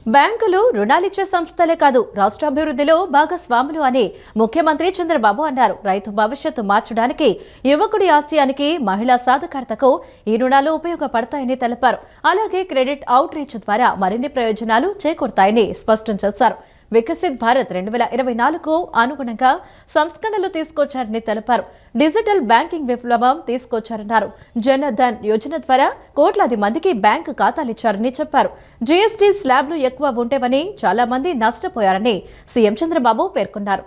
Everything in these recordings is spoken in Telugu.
బ్యాంకులు రుణాలిచ్చే సంస్థలే కాదు, రాష్ట్రాభివృద్ధిలో భాగస్వాములు అని ముఖ్యమంత్రి చంద్రబాబు అన్నారు. రైతు భవిష్యత్తు మార్చడానికి, యువకుడి ఆశయానికి, మహిళా సాధికారతకు ఈ రుణాలు ఉపయోగపడతాయని తెలిపారు. అలాగే క్రెడిట్ అవుట్ రీచ్ ద్వారా మరిన్ని ప్రయోజనాలు చేకూరుతాయని స్పష్టం చేశారు. వికసిత్ భారత్ 2024కు అనుగుణంగా సంస్కరణలు తీసుకొచ్చారని తెలిపారు. డిజిటల్ బ్యాంకింగ్ విప్లవం తీసుకొచ్చారన్నారు. జనధన్ యోజన ద్వారా కోట్లాది మందికి బ్యాంకు ఖాతాలిచ్చారని చెప్పారు. జీఎస్టీ స్లాబ్లు ఎక్కువ ఉంటేవని చాలా మంది నష్టపోయారని సీఎం చంద్రబాబు పేర్కొన్నారు.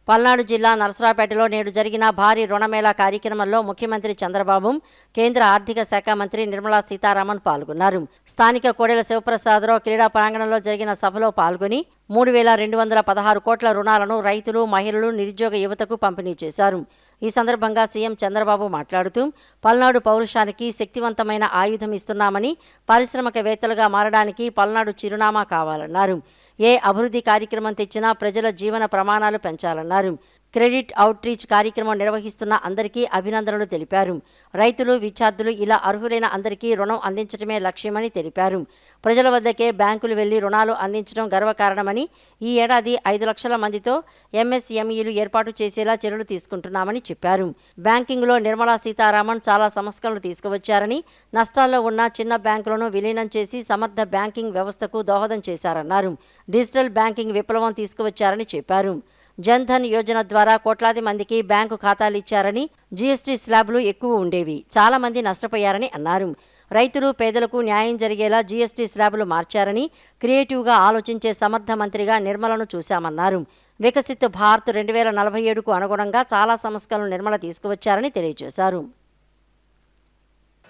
పల్నాడు జిల్లా నరసరావుపేటలో నేడు జరిగిన భారీ రుణమేళా కార్యక్రమంలో ముఖ్యమంత్రి చంద్రబాబు, కేంద్ర ఆర్థిక శాఖ మంత్రి నిర్మలా సీతారామన్ పాల్గొన్నారు. స్థానిక కోడెల శివప్రసాదరావు క్రీడా ప్రాంగణంలో జరిగిన సభలో పాల్గొని 3,216 కోట్ల రుణాలను రైతులు, మహిళలు, నిరుద్యోగ యువతకు పంపిణీ చేశారు. ఈ సందర్భంగా సీఎం చంద్రబాబు మాట్లాడుతూ, పల్నాడు పౌరుషానికి శక్తివంతమైన ఆయుధం ఇస్తున్నామని, పారిశ్రామికవేత్తలుగా మారడానికి పల్నాడు చిరునామా కావాలన్నారు. ఏ అభివృద్ధి కార్యక్రమం తెచ్చినా ప్రజల జీవన ప్రమాణాలు పెంచాలన్నారు. క్రెడిట్ అవుట్ రీచ్ కార్యక్రమం నిర్వహిస్తున్న అందరికీ అభినందనలు తెలిపారు. రైతులు, విద్యార్థులు ఇలా అర్హులైన అందరికీ రుణం అందించడమే లక్ష్యమని తెలిపారు. ప్రజల వద్దకే బ్యాంకులు వెళ్లి రుణాలు అందించడం గర్వకారణమని, ఈ ఏడాది 5 లక్షల మందితో ఎంఎస్ఎంఈలు ఏర్పాటు చేసేలా చర్యలు తీసుకుంటున్నామని చెప్పారు. బ్యాంకింగ్లో నిర్మలా సీతారామన్ చాలా సంస్కరణలు తీసుకువచ్చారని, నష్టాల్లో ఉన్న చిన్న బ్యాంకులను విలీనం చేసి సమర్థ బ్యాంకింగ్ వ్యవస్థకు దోహదం చేశారన్నారు. డిజిటల్ బ్యాంకింగ్ విప్లవం తీసుకువచ్చారని చెప్పారు. జన్ధన్ యోజన ద్వారా కోట్లాది మందికి బ్యాంకు ఖాతాలు ఇచ్చారని, జీఎస్టీ స్లాబ్లు ఎక్కువ ఉండేవి, చాలా మంది నష్టపోయారని అన్నారు. రైతులు, పేదలకు న్యాయం జరిగేలా జీఎస్టీ స్లాబులు మార్చారని, క్రియేటివ్గా ఆలోచించే సమర్థ మంత్రిగా నిర్మలను చూశామన్నారు. వికసిత్ భారత్ 2047కు అనుగుణంగా చాలా సంస్కరణలు నిర్మల తీసుకువచ్చారని తెలియజేశారు.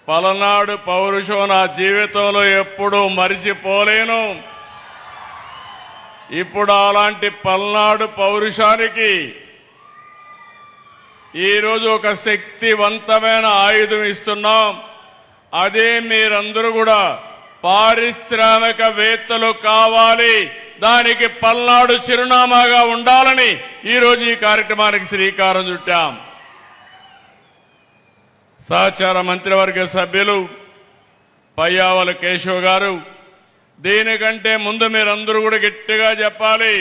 పలనాడు పౌరుషం నా జీవితంలో ఎప్పుడూ మరిచిపోలేను. ఇప్పుడు అలాంటి పల్నాడు పౌరుషానికి ఈరోజు ఒక శక్తివంతమైన ఆయుధం ఇస్తున్నాం. అదే మీరందరూ కూడా పారిశ్రామికవేత్తలు కావాలి, దానికి పల్నాడు చిరునామాగా ఉండాలని ఈరోజు ఈ కార్యక్రమానికి శ్రీకారం చుట్టాం. సహచార మంత్రివర్గ సభ్యులు పయ్యావుల కేశవ్ గారు, దీనికంటే ముందు మీరందరూ కూడా గట్టిగా చెప్పాలి,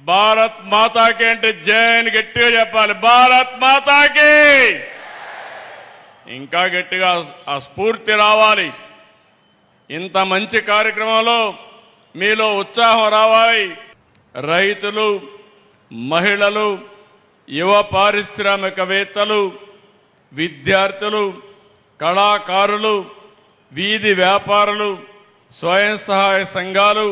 భారత్ మాతాకి అంటే జై అని గట్టిగా చెప్పాలి. భారత్ మాతాకి ఇంకా గట్టిగా ఆ స్ఫూర్తి రావాలి. ఇంత మంచి కార్యక్రమంలో మీలో ఉత్సాహం రావాలి. రైతులు, మహిళలు, యువ పారిశ్రామికవేత్తలు, విద్యార్థులు, కళాకారులు, వీధి వ్యాపారులు, స్వయం సహాయ సంఘాలు,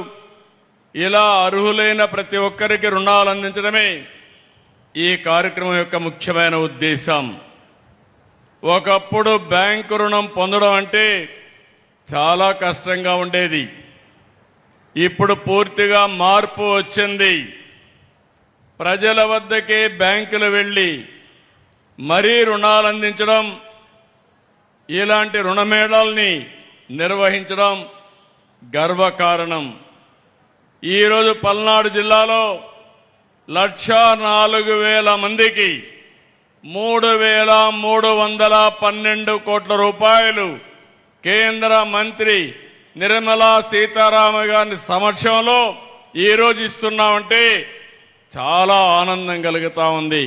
ఇలా అర్హులైన ప్రతి ఒక్కరికి రుణాలు అందించడమే ఈ కార్యక్రమం యొక్క ముఖ్యమైన ఉద్దేశం. ఒకప్పుడు బ్యాంకు రుణం పొందడం అంటే చాలా కష్టంగా ఉండేది. ఇప్పుడు పూర్తిగా మార్పు వచ్చింది. ప్రజల వద్దకే బ్యాంకులు వెళ్లి మరీ రుణాలు అందించడం, ఇలాంటి రుణమేళాల్ని నిర్వహించడం గర్వకారణం. ఈరోజు పల్నాడు జిల్లాలో 1,04,000 మందికి 3,312 కోట్ల రూపాయలు కేంద్ర మంత్రి నిర్మలా సీతారామన్ గారి సమక్షంలో ఈరోజు ఇస్తున్నామంటే చాలా ఆనందం కలుగుతా ఉంది.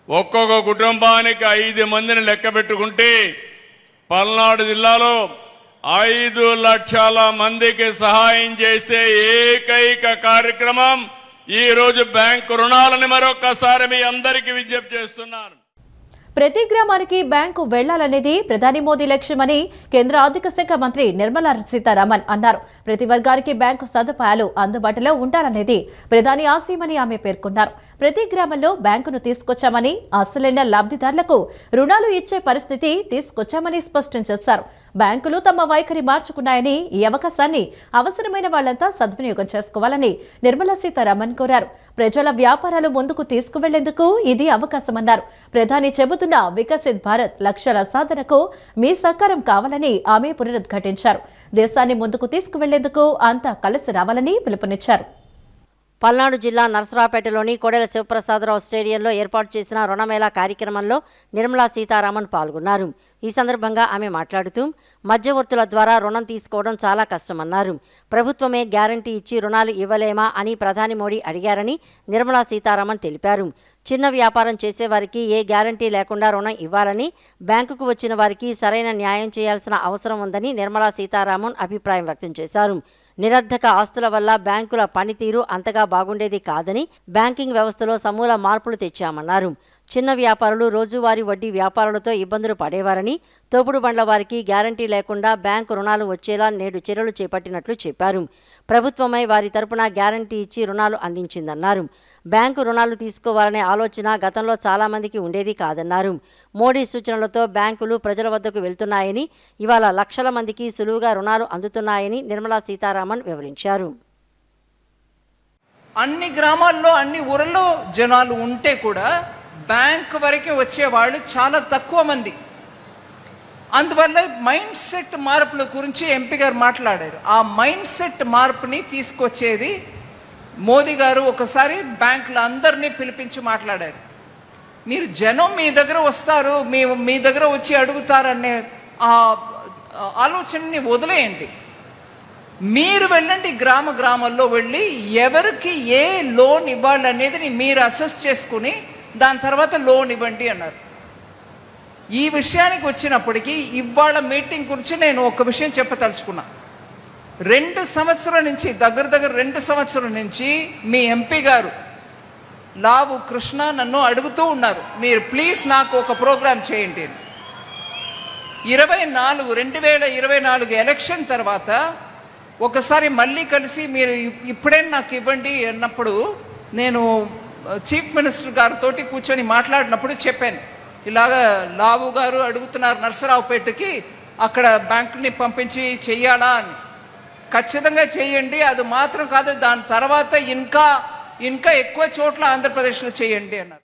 ఒక్కొక్క కుటుంబానికి 5 మందిని లెక్క పెట్టుకుంటే పల్నాడు జిల్లాలో 5 లక్షల మందికి సహాయం చేసే ఏకైక కార్యక్రమం ఈ రోజు బ్యాంకు రుణాలని మరొకసారి మీ అందరికీ విజ్ఞప్తి చేస్తున్నాను. ప్రతి గ్రామానికి బ్యాంకు వెళ్లాలనేది ప్రధాని మోదీ లక్ష్యమని కేంద్ర ఆర్థిక శాఖ మంత్రి నిర్మలా సీతారామన్ అన్నారు. ప్రతి వర్గానికి బ్యాంకు సదుపాయాలు అందుబాటులో ఉండాలనేది ప్రధాని ఆశయమని ఆమె పేర్కొన్నారు. ప్రతి గ్రామంలో బ్యాంకును తీసుకొచ్చామని, అసలైన లబ్ధిదారులకు రుణాలు ఇచ్చే పరిస్థితి తీసుకొచ్చామని స్పష్టం చేశారు. బ్యాంకులు తమ వైఖరి మార్చుకున్నాయని, ఈ అవకాశాన్ని అవసరమైన వాళ్లంతా సద్వినియోగం చేసుకోవాలని నిర్మలా సీతారామన్ కోరారు. ప్రజల వ్యాపారాలు ముందుకు తీసుకువెళ్లేందుకు ఇది అవకాశమన్నారు. ప్రధాని చెబుతున్న వికసిత్ భారత్ లక్ష్యాల సాధనకు మీ సహకారం కావాలని ఆమె పునరుద్ఘాటించారు. దేశాన్ని ముందుకు తీసుకువెళ్లేందుకు అంతా కలిసి రావాలని పిలుపునిచ్చారు. పల్నాడు జిల్లా నరసరావుపేటలోని కోడెల శివప్రసాదరావు స్టేడియంలో ఏర్పాటు చేసిన రుణమేళా కార్యక్రమంలో నిర్మలా సీతారామన్ పాల్గొన్నారు. ఈ సందర్భంగా ఆమె మాట్లాడుతూ మధ్యవర్తుల ద్వారా రుణం తీసుకోవడం చాలా కష్టమన్నారు. ప్రభుత్వమే గ్యారంటీ ఇచ్చి రుణాలు ఇవ్వలేమా అని ప్రధాని మోడీ అడిగారని నిర్మలా సీతారామన్ తెలిపారు. చిన్న వ్యాపారం చేసేవారికి ఏ గ్యారంటీ లేకుండా రుణం ఇవ్వాలని, బ్యాంకుకు వచ్చిన వారికి సరైన న్యాయం చేయాల్సిన అవసరం ఉందని నిర్మలా సీతారామన్ అభిప్రాయం వ్యక్తం చేశారు. నిరర్ధక ఆస్తుల వల్ల బ్యాంకుల పనితీరు అంతగా బాగుండేది కాదని, బ్యాంకింగ్ వ్యవస్థలో సమూల మార్పులు తెచ్చామన్నారు. చిన్న వ్యాపారులు రోజువారీ వడ్డీ వ్యాపారులతో ఇబ్బందులు పడేవారని, తోపుడు బండ్ల వారికి గ్యారంటీ లేకుండా బ్యాంకు రుణాలు వచ్చేలా నేడు చర్యలు చేపట్టినట్లు చెప్పారు. ప్రభుత్వమై వారి తరపున గ్యారంటీ ఇచ్చి రుణాలు అందించిందన్నారు. బ్యాంకు రుణాలు తీసుకోవాలనే ఆలోచన గతంలో చాలామందికి ఉండేది కాదన్నారు. మోడీ సూచనలతో బ్యాంకులు ప్రజల వద్దకు వెళ్తున్నాయని, ఇవాళ లక్షల మందికి సులువుగా రుణాలు అందుతున్నాయని నిర్మలా సీతారామన్ వివరించారు. అన్ని గ్రామాల్లో అన్ని ఊరల్లో జనాలు ఉంటే కూడా బ్యాంక్ వరకే వచ్చేవాళ్ళు చాలా తక్కువ మంది. అందువల్ల మైండ్ సెట్ మార్పుల గురించి ఎంపీ గారు మాట్లాడారు. ఆ మైండ్ సెట్ మార్పుని తీసుకొచ్చేది మోదీ గారు ఒకసారి బ్యాంకుల అందరినీ పిలిపించి మాట్లాడారు. మీరు జనం మీ దగ్గర వస్తారు, మీ దగ్గర వచ్చి అడుగుతారనే ఆ ఆలోచనని వదిలేయండి. మీరు వెళ్ళండి, గ్రామాల్లో వెళ్ళి ఎవరికి ఏ లోన్ ఇవ్వాలనేది మీరు అసెస్ చేసుకుని దాని తర్వాత లోన్ ఇవ్వండి అన్నారు. ఈ విషయానికి వచ్చినప్పటికీ ఇవాళ మీటింగ్ గురించి నేను ఒక విషయం చెప్పదలుచుకున్నా. 2 సంవత్సరాల నుంచి దగ్గర 2 సంవత్సరాల నుంచి మీ ఎంపీ గారు లావు కృష్ణ నన్ను అడుగుతూ ఉన్నారు, మీరు ప్లీజ్ నాకు ఒక ప్రోగ్రాం చేయండి. 2024 ఎలక్షన్ తర్వాత ఒకసారి మళ్ళీ కలిసి మీరు ఇప్పుడే నాకు ఇవ్వండి అన్నప్పుడు నేను చీఫ్ మినిస్టర్ గారితో కూర్చొని మాట్లాడినప్పుడు చెప్పాను, ఇలాగా లావు గారు అడుగుతున్నారు నరసరావుపేటకి అక్కడ బ్యాంకుని పంపించి చెయ్యాలా అని. ఖచ్చితంగా చేయండి, అది మాత్రం కాదు, దాని తర్వాత ఇంకా ఎక్కువ చోట్ల ఆంధ్రప్రదేశ్లో చేయండి అన్నారు.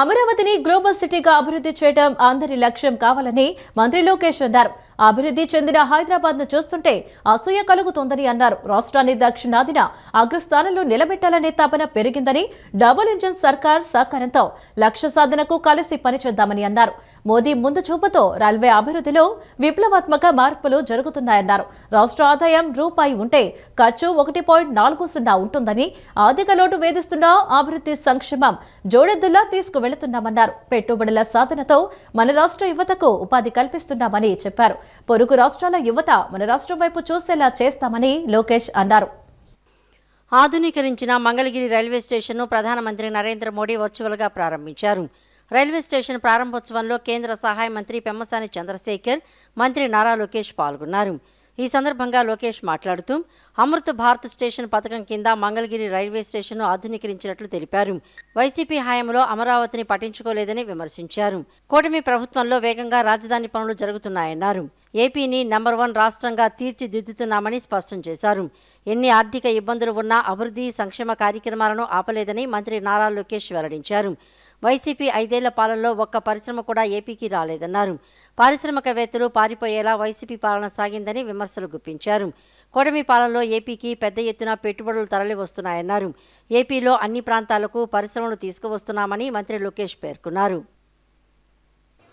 అమరావతిని గ్లోబల్ సిటీగా అభివృద్ధి చేయడం అందరి లక్ష్యం కావాలని మంత్రి లోకేష్ అన్నారు. అభివృద్ధి చెందిన హైదరాబాద్ ను చూస్తుంటే అసూయ కలుగుతోందని అన్నారు. రాష్ట్రాన్ని దక్షిణాదిన అగ్రస్థానంలో నిలబెట్టాలనే తపన పెరిగిందని, డబుల్ ఇంజిన్ సర్కార్ సహకారంతో లక్ష్య సాధనకు కలిసి పనిచేద్దామని అన్నారు. మోదీ ముందు చూపుతో రైల్వే అభివృద్ధిలో విప్లవాత్మక మార్పులు జరుగుతున్నాయన్నారు. రాష్ట్ర ఆదాయం రూపాయి ఉంటే ఖర్చు 1.40 ఉంటుందని, ఆర్థిక లోటు వేధిస్తున్న అభివృద్ధి సంక్షేమం జోడెద్దులా తీసుకువెళుతున్నామన్నారు. పెట్టుబడుల సాధనతో మన రాష్ట్ర యువతకు ఉపాధి కల్పిస్తున్నామని చెప్పారు. పొరుగు రాష్ట్రాల యువత మన రాష్ట్రం వైపు చూసేలా చేస్తామని లోకేష్ అన్నారు. ఆధునీకరించిన మంగళగిరి రైల్వే స్టేషన్ను ప్రధానమంత్రి నరేంద్ర మోడీ వర్చువల్గా ప్రారంభించారు. రైల్వే స్టేషన్ ప్రారంభోత్సవంలో కేంద్ర సహాయ మంత్రి పెమ్మసాని చంద్రశేఖర్, మంత్రి నారా లోకేష్ పాల్గొన్నారు. ఈ సందర్భంగా లోకేష్ మాట్లాడుతూ అమృత్ భారత్ స్టేషన్ పథకం కింద మంగళగిరి రైల్వే స్టేషన్ను ఆధునీకరించినట్లు తెలిపారు. వైసీపీ హయాంలో అమరావతిని పట్టించుకోలేదని విమర్శించారు. కూటమి ప్రభుత్వంలో వేగంగా రాజధాని పనులు జరుగుతున్నాయన్నారు. ఏపీని నంబర్ 1 రాష్ట్రంగా తీర్చిదిద్దుతున్నామని స్పష్టం చేశారు. ఎన్ని ఆర్థిక ఇబ్బందులు ఉన్నా అభివృద్ధి సంక్షేమ కార్యక్రమాలను ఆపలేదని మంత్రి నారా లోకేష్ వెల్లడించారు. వైసీపీ 5 ఏళ్ల పాలనలో ఒక్క పరిశ్రమ కూడా ఏపీకి రాలేదన్నారు. పారిశ్రామికవేత్తలు పారిపోయేలా వైసీపీ పాలన సాగిందని విమర్శలు గుప్పించారు. కూటమి పాలనలో ఏపీకి పెద్ద ఎత్తున పెట్టుబడులు తరలి వస్తున్నాయన్నారు. ఏపీలో అన్ని ప్రాంతాలకు పరిశ్రమలు తీసుకువస్తున్నామని మంత్రి లోకేష్ పేర్కొన్నారు.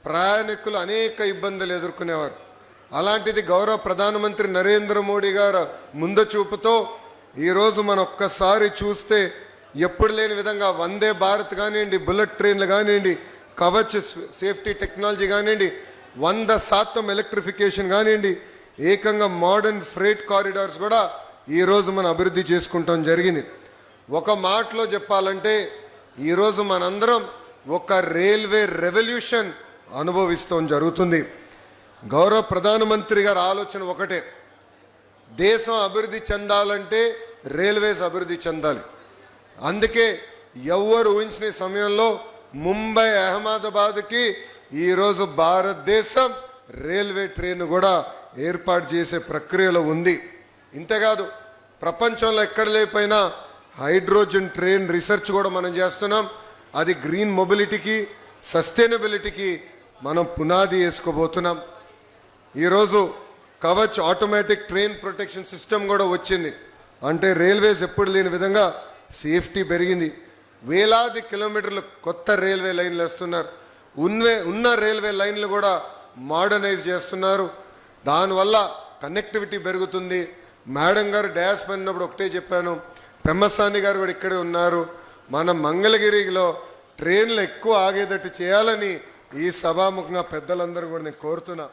ప్రయాణికులు అనేక ఇబ్బందులు ఎదుర్కొనేవారు. అలాంటిది గౌరవ ప్రధానమంత్రి నరేంద్ర మోడీ గారు ముందు చూపుతో ఈరోజు మనం ఒక్కసారి చూస్తే ఎప్పుడు లేని విధంగా వందే భారత్ కానివ్వండి, బుల్లెట్ ట్రైన్లు కానివ్వండి, కవచ్ సేఫ్టీ టెక్నాలజీ కానివ్వండి, 100% ఎలక్ట్రిఫికేషన్ కానివ్వండి, ఏకంగా మోడర్న్ ఫ్రేట్ కారిడార్స్ కూడా ఈరోజు మనం అభివృద్ధి చేసుకుంటాం జరిగింది. ఒక మాటలో చెప్పాలంటే ఈరోజు మనందరం ఒక రైల్వే రెవల్యూషన్ అనుభవిస్తాం జరుగుతుంది. గౌరవ ప్రధానమంత్రి గారి ఆలోచన ఒకటే, దేశం అభివృద్ధి చెందాలంటే రైల్వేస్ అభివృద్ధి చెందాలి. అందుకే ఎవరు ఊహించిన సమయంలో ముంబై అహ్మదాబాద్కి ఈరోజు భారతదేశం రైల్వే ట్రైన్ కూడా ఏర్పాటు చేసే ప్రక్రియలో ఉంది. ఇంతేకాదు ప్రపంచంలో ఎక్కడ లేకపోయినా హైడ్రోజన్ ట్రైన్ రీసెర్చ్ కూడా మనం చేస్తున్నాం. అది గ్రీన్ మొబిలిటీకి, సస్టైనబిలిటీకి మనం పునాది వేసుకోబోతున్నాం. ఈరోజు Kavach automatic train protection system కూడా వచ్చింది. అంటే రైల్వేస్ ఎప్పుడు లేని విధంగా సేఫ్టీ పెరిగింది, వేలాది కిలోమీటర్లు కొత్త రైల్వే లైన్లు వేస్తున్నారు, ఉన్న రైల్వే లైన్లు కూడా మోడర్నైజ్ చేస్తున్నారు. దానివల్ల కనెక్టివిటీ పెరుగుతుంది. మేడం గారు డ్యాష్ పడినప్పుడు ఒకటే చెప్పాను, పెమ్మసాని గారు కూడా ఇక్కడే ఉన్నారు, మన మంగళగిరిలో ట్రైన్లు ఎక్కువ ఆగేటట్టు చేయాలని ఈ సభాముఖంగా పెద్దలందరూ కూడా నేను కోరుతున్నా.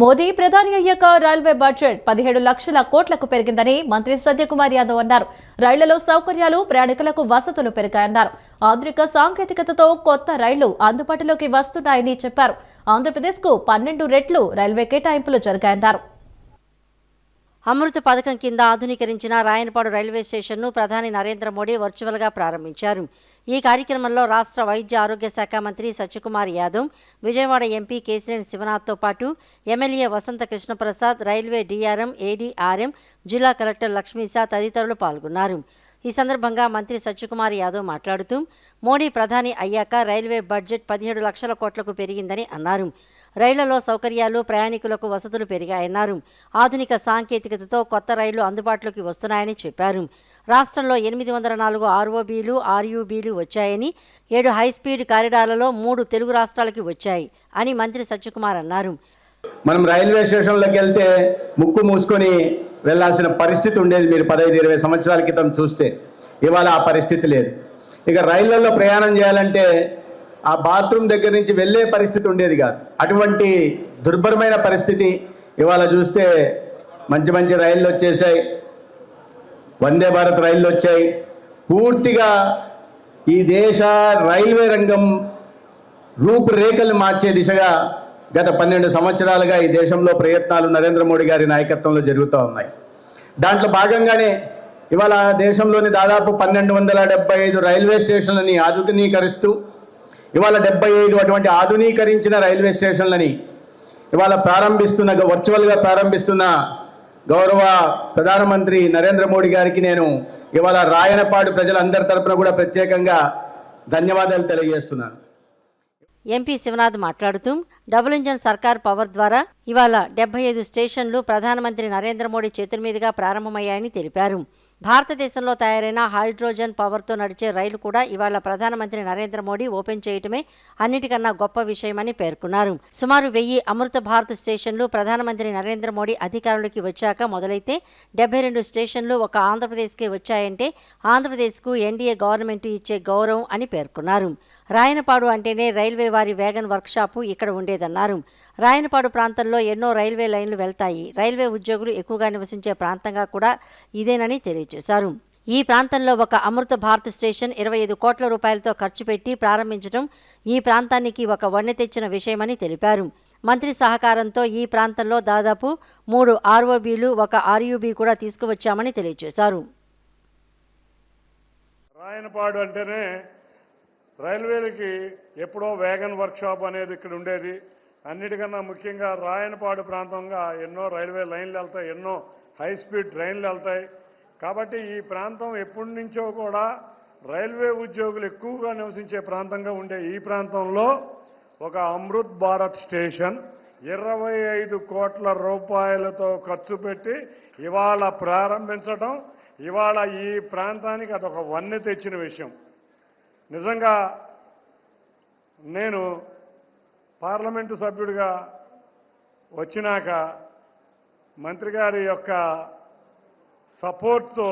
మోదీ ప్రధాని అయ్యాక రైల్వే బడ్జెట్ 17 లక్షల కోట్లకు పెరిగిందని మంత్రి సత్యకుమార్ యాదవ్ అన్నారు. రైళ్లలో సౌకర్యాలు, ప్రయాణికులకు వసతులు పెరిగాయన్నారు. ఆధునిక సాంకేతికతతో కొత్త రైళ్లు అందుబాటులోకి వస్తున్నాయని చెప్పారు. ఆంధ్రప్రదేశ్కు 12 రెట్లు రైల్వే కేటాయింపులు జరిగాయన్నారు. అమృత్ పథకం కింద ఆధునీకరించిన రాయనపాడు రైల్వే స్టేషన్ను ప్రధాని నరేంద్ర మోడీ వర్చువల్గా ప్రారంభించారు. ఈ కార్యక్రమంలో రాష్ట్ర వైద్య ఆరోగ్య శాఖ మంత్రి సత్యకుమార్ యాదవ్, విజయవాడ ఎంపీ కేశినేని శివనాథ్తో పాటు ఎమ్మెల్యే వసంత కృష్ణప్రసాద్, రైల్వే డీఆర్ఎం, ఏడీఆర్ఎం, జిల్లా కలెక్టర్ లక్ష్మీశా తదితరులు పాల్గొన్నారు. ఈ సందర్భంగా మంత్రి సత్యకుమార్ యాదవ్ మాట్లాడుతూ మోడీ ప్రధాని అయ్యాక రైల్వే బడ్జెట్ 17 లక్షల కోట్లకు పెరిగిందని అన్నారు. రైళ్లలో సౌకర్యాలు, ప్రయాణికులకు వసతులు పెరిగాయన్నారు. ఆధునిక సాంకేతికతతో కొత్త రైళ్లు అందుబాటులోకి వస్తున్నాయని చెప్పారు. రాష్ట్రంలో 804 ఆర్ఓబీలు, ఆర్యూబీలు వచ్చాయని, 7 హైస్పీడ్ కారిడార్లలో 3 తెలుగు రాష్ట్రాలకి వచ్చాయి అని మంత్రి సత్యకుమార్ అన్నారు. మనం రైల్వే స్టేషన్లోకి వెళ్తే ముక్కు మూసుకొని వెళ్లాల్సిన పరిస్థితి ఉండేది. మీరు 15-20 సంవత్సరాల క్రితం చూస్తే ఇవాళ ఆ పరిస్థితి లేదు. ఇక రైళ్లలో ప్రయాణం చేయాలంటే ఆ బాత్రూమ్ దగ్గర నుంచి వెళ్ళే పరిస్థితి ఉండేది కాదు. అటువంటి దుర్భరమైన పరిస్థితి ఇవాళ చూస్తే మంచి మంచి రైళ్ళు వచ్చేసాయి, వందే భారత్ రైళ్ళు వచ్చాయి. పూర్తిగా ఈ దేశ రైల్వే రంగం రూపురేఖలు మార్చే దిశగా గత 12 సంవత్సరాలుగా ఈ దేశంలో ప్రయత్నాలు నరేంద్ర మోడీ గారి నాయకత్వంలో జరుగుతూ ఉన్నాయి. దాంట్లో భాగంగానే ఇవాళ దేశంలోని దాదాపు 1275 రైల్వే స్టేషన్లని ఆధునీకరిస్తూ ఇవాళ 75 అటువంటి ఆధునీకరించిన రైల్వే స్టేషన్లని ఇవాళ వర్చువల్గా ప్రారంభిస్తున్న గౌరవ ప్రధానమంత్రి నరేంద్ర మోడీ గారికి నేను ఇవాళ రాయనపాడు ప్రజలందరి తరపున కూడా ప్రత్యేకంగా ధన్యవాదాలు తెలియజేస్తున్నాను. ఎంపీ శివనాథ్ మాట్లాడుతూ డబుల్ ఇంజన్ సర్కార్ పవర్ ద్వారా ఇవాళ 75 స్టేషన్లు ప్రధానమంత్రి నరేంద్ర మోడీ చేతుల మీదుగా ప్రారంభమయ్యాయని తెలిపారు. భారతదేశంలో తయారైన హైడ్రోజన్ పవర్తో నడిచే రైలు కూడా ఇవాళ ప్రధానమంత్రి నరేంద్ర మోడీ ఓపెన్ చేయటమే అన్నిటికన్నా గొప్ప విషయమని పేర్కొన్నారు. సుమారు 1000 అమృత భారత్ స్టేషన్లు ప్రధానమంత్రి నరేంద్ర మోడీ అధికారంలోకి వచ్చాక మొదలైతే 72 స్టేషన్లు ఒక ఆంధ్రప్రదేశ్కి వచ్చాయంటే ఆంధ్రప్రదేశ్కు ఎన్డీఏ గవర్నమెంట్ ఇచ్చే గౌరవం అని పేర్కొన్నారు. రాయనపాడు అంటేనే రైల్వే వారి వేగన్ వర్క్షాపు ఇక్కడ ఉండేదన్నారు. రాయనపాడు ప్రాంతంలో ఎన్నో రైల్వే లైన్లు వెళ్తాయి. రైల్వే ఉద్యోగులు ఎక్కువగా నివసించే ప్రాంతంగా కూడా ఇదేనని తెలియజేశారు. ఈ ప్రాంతంలో ఒక అమృత భారత్ స్టేషన్ 25 కోట్ల రూపాయలతో ఖర్చు పెట్టి ప్రారంభించడం ఈ ప్రాంతానికి ఒక వన్నె తెచ్చిన విషయమని తెలిపారు. మంత్రి సహకారంతో ఈ ప్రాంతంలో దాదాపు 3 ఆర్ఓబీలు, 1 ఆర్యూబీ కూడా తీసుకువచ్చామని తెలియజేశారు. రాయనపాడు అంటేనే రైల్వేలకి ఎప్పుడో వేగన్ వర్క్షాప్ అనేది ఇక్కడ ఉండేది. అన్నిటికన్నా ముఖ్యంగా రాయనపాడు ప్రాంతంగా ఎన్నో రైల్వే లైన్లు వెళ్తాయి, ఎన్నో హై స్పీడ్ ట్రైన్లు వెళ్తాయి. కాబట్టి ఈ ప్రాంతం ఎప్పటి నుంచో కూడా రైల్వే ఉద్యోగులు ఎక్కువగా నివసించే ప్రాంతంగా ఉండే ఈ ప్రాంతంలో ఒక అమృత్ భారత్ స్టేషన్ 25 కోట్ల రూపాయలతో ఖర్చు పెట్టి ఇవాళ ప్రారంభించడం ఇవాళ ఈ ప్రాంతానికి అదొక వన్నె తెచ్చిన విషయం. నిజంగా నేను పార్లమెంటు సభ్యుడిగా వచ్చినాక మంత్రి గారి యొక్క సపోర్ట్తో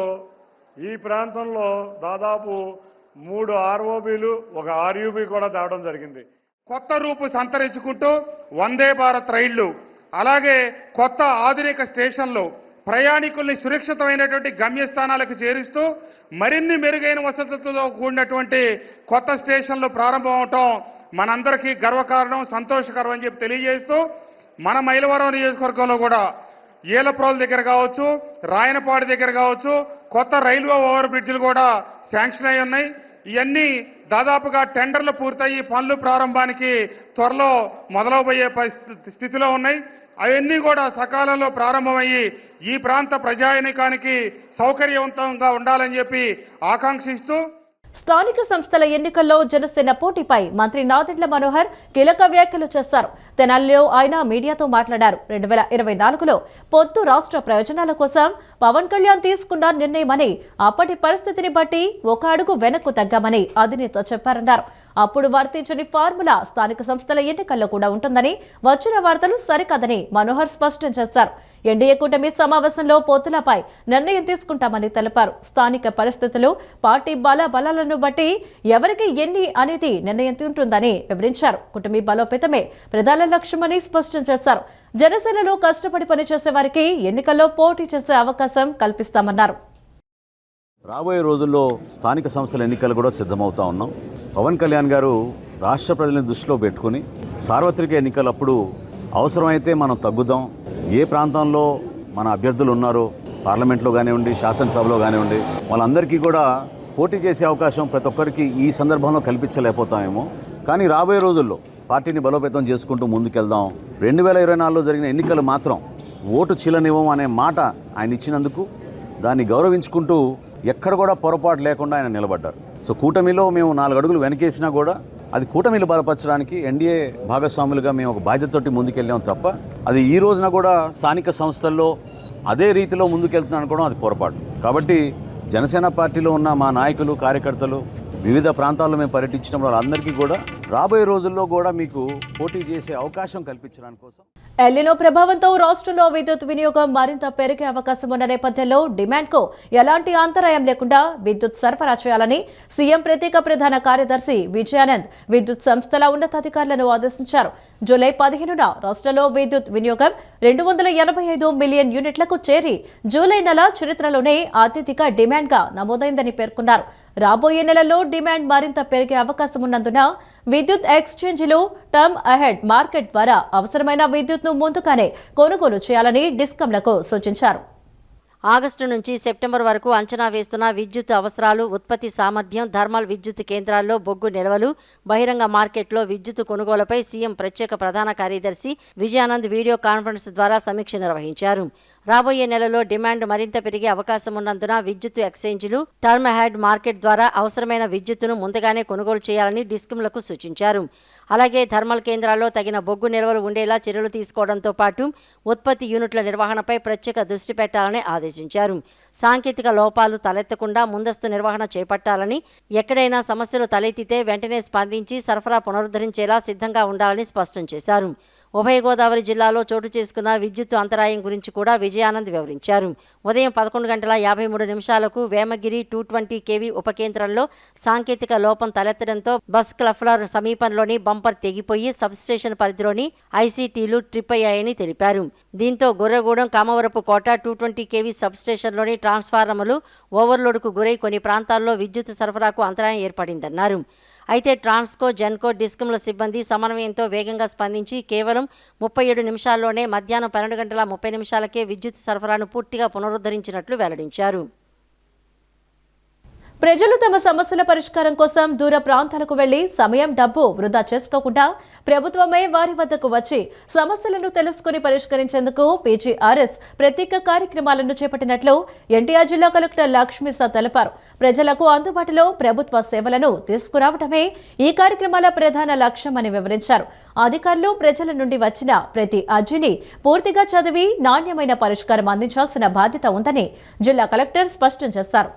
ఈ ప్రాంతంలో దాదాపు 3 ఆర్ఓబీలు, 1 ఆర్యూబీ కూడా తేవడం జరిగింది. కొత్త రూపు సంతరించుకుంటూ వందే భారత్ రైళ్లు, అలాగే కొత్త ఆధునిక స్టేషన్లు ప్రయాణికుల్ని సురక్షితమైనటువంటి గమ్యస్థానాలకు చేరుస్తూ మరిన్ని మెరుగైన వసతులతో కూడినటువంటి కొత్త స్టేషన్లు ప్రారంభం అవటం మనందరికీ గర్వకారణం, సంతోషకరం అని చెప్పి తెలియజేస్తూ మన మైలవరం నియోజకవర్గంలో కూడా ఏలప్రోల్ దగ్గర కావచ్చు, రాయనపాడు దగ్గర కావచ్చు కొత్త రైల్వే ఓవర్ బ్రిడ్జ్లు కూడా శాంక్షన్ అయి ఉన్నాయి. ఇవన్నీ దాదాపుగా టెండర్లు పూర్తయి పనులు ప్రారంభానికి త్వరలో మొదలవబోయే స్థితిలో ఉన్నాయి. అవన్నీ కూడా సకాలంలో ప్రారంభమయ్యి ఈ ప్రాంత ప్రజానికానికి సౌకర్యవంతంగా ఉండాలని చెప్పి ఆకాంక్షిస్తూ స్థానిక సంస్థల ఎన్నికల్లో జనసేన పోటీపై మంత్రి నాదెండ్ల మనోహర్ కీలక వ్యాఖ్యలు చేశారు. తెనాలిలో ఆయన మీడియాతో మాట్లాడారు. 2024లో పొత్తు రాష్ట్ర ప్రయోజనాల కోసం పవన్ కళ్యాణ్ తీసుకున్న నిర్ణయమని, అప్పటి పరిస్థితిని బట్టి ఒక అడుగు వెనక్కు తగ్గామని అధినేత చెప్పారన్నారు. అప్పుడు వర్తించని ఫార్ములా స్థానిక సంస్థల ఎన్నికల్లో కూడా ఉంటుందని, వచ్చిన వార్తలు సరికాదని మనోహర్ స్పష్టం చేశారు. ఎన్డీఏ కూటమి సమావేశంలో పొత్తులపై నిర్ణయం తీసుకుంటామని తెలిపారు. స్థానిక పరిస్థితులు, పార్టీ బలాలను బట్టి ఎవరికి ఎన్ని అనేది నిర్ణయం ఉంటుందని వివరించారు. కూటమి బలోపేతమే ప్రధాన లక్ష్యమని స్పష్టం చేశారు. జనసేనలో కష్టపడి పనిచేసే వారికి ఎన్నికల్లో పోటీ చేసే అవకాశం కల్పిస్తామన్నారు. రాబోయే రోజుల్లో స్థానిక సంస్థల ఎన్నికలు కూడా సిద్ధమవుతా ఉన్నాం. పవన్ కళ్యాణ్ గారు రాష్ట్ర ప్రజలను దృష్టిలో పెట్టుకుని సార్వత్రిక ఎన్నికలప్పుడు అవసరమైతే మనం తగ్గుదాం, ఏ ప్రాంతంలో మన అభ్యర్థులు ఉన్నారో పార్లమెంట్లో కానివ్వండి, శాసనసభలో కానివ్వండి, వాళ్ళందరికీ కూడా పోటీ చేసే అవకాశం ప్రతి ఒక్కరికి ఈ సందర్భంలో కల్పించలేకపోతామేమో. కానీ రాబోయే రోజుల్లో పార్టీని బలోపేతం చేసుకుంటూ ముందుకెళ్దాం. 2024లో జరిగిన ఎన్నికలు మాత్రం ఓటు చీలనివ్వం అనే మాట ఆయన ఇచ్చినందుకు దాన్ని గౌరవించుకుంటూ ఎక్కడ కూడా పొరపాటు లేకుండా ఆయన నిలబడ్డారు. సో కూటమిలో మేము 4 అడుగులు వెనకేసినా కూడా అది కూటమిలు బలపరచడానికి ఎన్డీఏ భాగస్వాములుగా మేము ఒక బాధ్యతతోటి ముందుకెళ్ళాం తప్ప అది ఈ రోజున కూడా స్థానిక సంస్థల్లో అదే రీతిలో ముందుకెళ్తున్నాను అనుకోవడం అది పొరపాటు. కాబట్టి జనసేన పార్టీలో ఉన్న మా నాయకులు, కార్యకర్తలు వివిధ ప్రాంతాల్లో మేము పర్యటించడం వాళ్ళందరికీ కూడా రాబోయే రోజుల్లో కూడా మీకు పోటీ చేసే అవకాశం కల్పించడానికి కోసం. ఎల్నినో ప్రభావంతో రాష్ట్రంలో విద్యుత్ వినియోగం మరింత పెరిగే అవకాశం ఉన్న నేపథ్యంలో డిమాండ్కు ఎలాంటి అంతరాయం లేకుండా విద్యుత్ సరఫరా చేయాలని సీఎం ప్రత్యేక ప్రధాన కార్యదర్శి విజయానంద్ విద్యుత్ సంస్థల ఉన్నతాధికారులను ఆదేశించారు. జూలై 15న రాష్ట్రంలో విద్యుత్ వినియోగం 285 మిలియన్ యూనిట్లకు చేరి జూలై నెల చరిత్రలోనే అత్యధిక డిమాండ్గా నమోదైందని పేర్కొన్నారు. రాబోయే నెలలో డిమాండ్ మరింత పెరిగే అవకాశం ఉన్నందున విద్యుత్ ఎక్స్చేంజీలు టర్మ్ అహెడ్ మార్కెట్ ద్వారా అవసరమైన విద్యుత్ను ముందుగానే కొనుగోలు చేయాలని డిస్కంలకు సూచించారు. ఆగస్టు నుంచి సెప్టెంబర్ వరకు అంచనా వేస్తున్న విద్యుత్ అవసరాలు, ఉత్పత్తి సామర్థ్యం, థర్మల్ విద్యుత్ కేంద్రాల్లో బొగ్గు నిల్వలు, బహిరంగ మార్కెట్లో విద్యుత్ కొనుగోలుపై సీఎం ప్రత్యేక ప్రధాన కార్యదర్శి విజయానంద్ వీడియో కాన్ఫరెన్స్ ద్వారా సమీక్ష నిర్వహించారు. రాబోయే నెలలో డిమాండ్ మరింత పెరిగే అవకాశం ఉన్నందున విద్యుత్ ఎక్స్చేంజీలు, టర్మ్ అహెడ్ మార్కెట్ ద్వారా అవసరమైన విద్యుత్తును ముందుగానే కొనుగోలు చేయాలని డిస్కంలకు సూచించారు. అలాగే థర్మల్ కేంద్రాల్లో తగిన బొగ్గు నిల్వలు ఉండేలా చర్యలు తీసుకోవడంతో పాటు ఉత్పత్తి యూనిట్ల నిర్వహణపై ప్రత్యేక దృష్టి పెట్టాలని ఆదేశించారు. సాంకేతిక లోపాలు తలెత్తకుండా ముందస్తు నిర్వహణ చేపట్టాలని, ఎక్కడైనా సమస్యలు తలెత్తితే వెంటనే స్పందించి సరఫరా పునరుద్ధరించేలా సిద్ధంగా ఉండాలని స్పష్టం చేశారు. ఉభయ గోదావరి జిల్లాలో చోటు చేసుకున్న విద్యుత్ అంతరాయం గురించి కూడా విజయానంద్ వివరించారు. ఉదయం 11:53 వేమగిరి 220 kV ఉపకేంద్రంలో సాంకేతిక లోపం తలెత్తడంతో బస్ క్లఫ్లర్ సమీపంలోని బంపర్ తెగిపోయి సబ్స్టేషన్ పరిధిలోని ఐసీటీలు ట్రిప్ అయ్యాయని తెలిపారు. దీంతో గొర్రెగూడెం, కామవరపు కోట 220 kV సబ్స్టేషన్లోని ట్రాన్స్ఫార్మర్లు ఓవర్లోడ్కు గురై కొన్ని ప్రాంతాల్లో విద్యుత్ సరఫరాకు అంతరాయం ఏర్పడిందన్నారు. అయితే ట్రాన్స్కో, జెన్కో, డిస్కంల సిబ్బంది సమన్వయంతో వేగంగా స్పందించి కేవలం 37 నిమిషాల్లోనే మధ్యాహ్నం 12:30 విద్యుత్ సరఫరాను పూర్తిగా పునరుద్ధరించినట్లు వెల్లడించారు. ప్రజలు తమ సమస్యల పరిష్కారం కోసం దూర ప్రాంతాలకు వెళ్లి సమయం, డబ్బు వృధా చేసుకోకుండా ప్రభుత్వమే వారి వద్దకు వచ్చి సమస్యలను తెలుసుకుని పరిష్కరించేందుకు పీజీఆర్ఎస్ ప్రత్యేక కార్యక్రమాలను చేపట్టినట్లు ఎన్టీఆర్ జిల్లా కలెక్టర్ లక్ష్మీసా తెలిపారు. ప్రజలకు అందుబాటులో ప్రభుత్వ సేవలను తీసుకురావడమే ఈ కార్యక్రమాల ప్రధాన లక్ష్యమని వివరించారు. అధికారులు ప్రజల నుండి వచ్చిన ప్రతి అర్జీని పూర్తిగా చదివి నాణ్యమైన పరిష్కారం అందించాల్సిన బాధ్యత ఉందని జిల్లా కలెక్టర్ స్పష్టం చేశారు.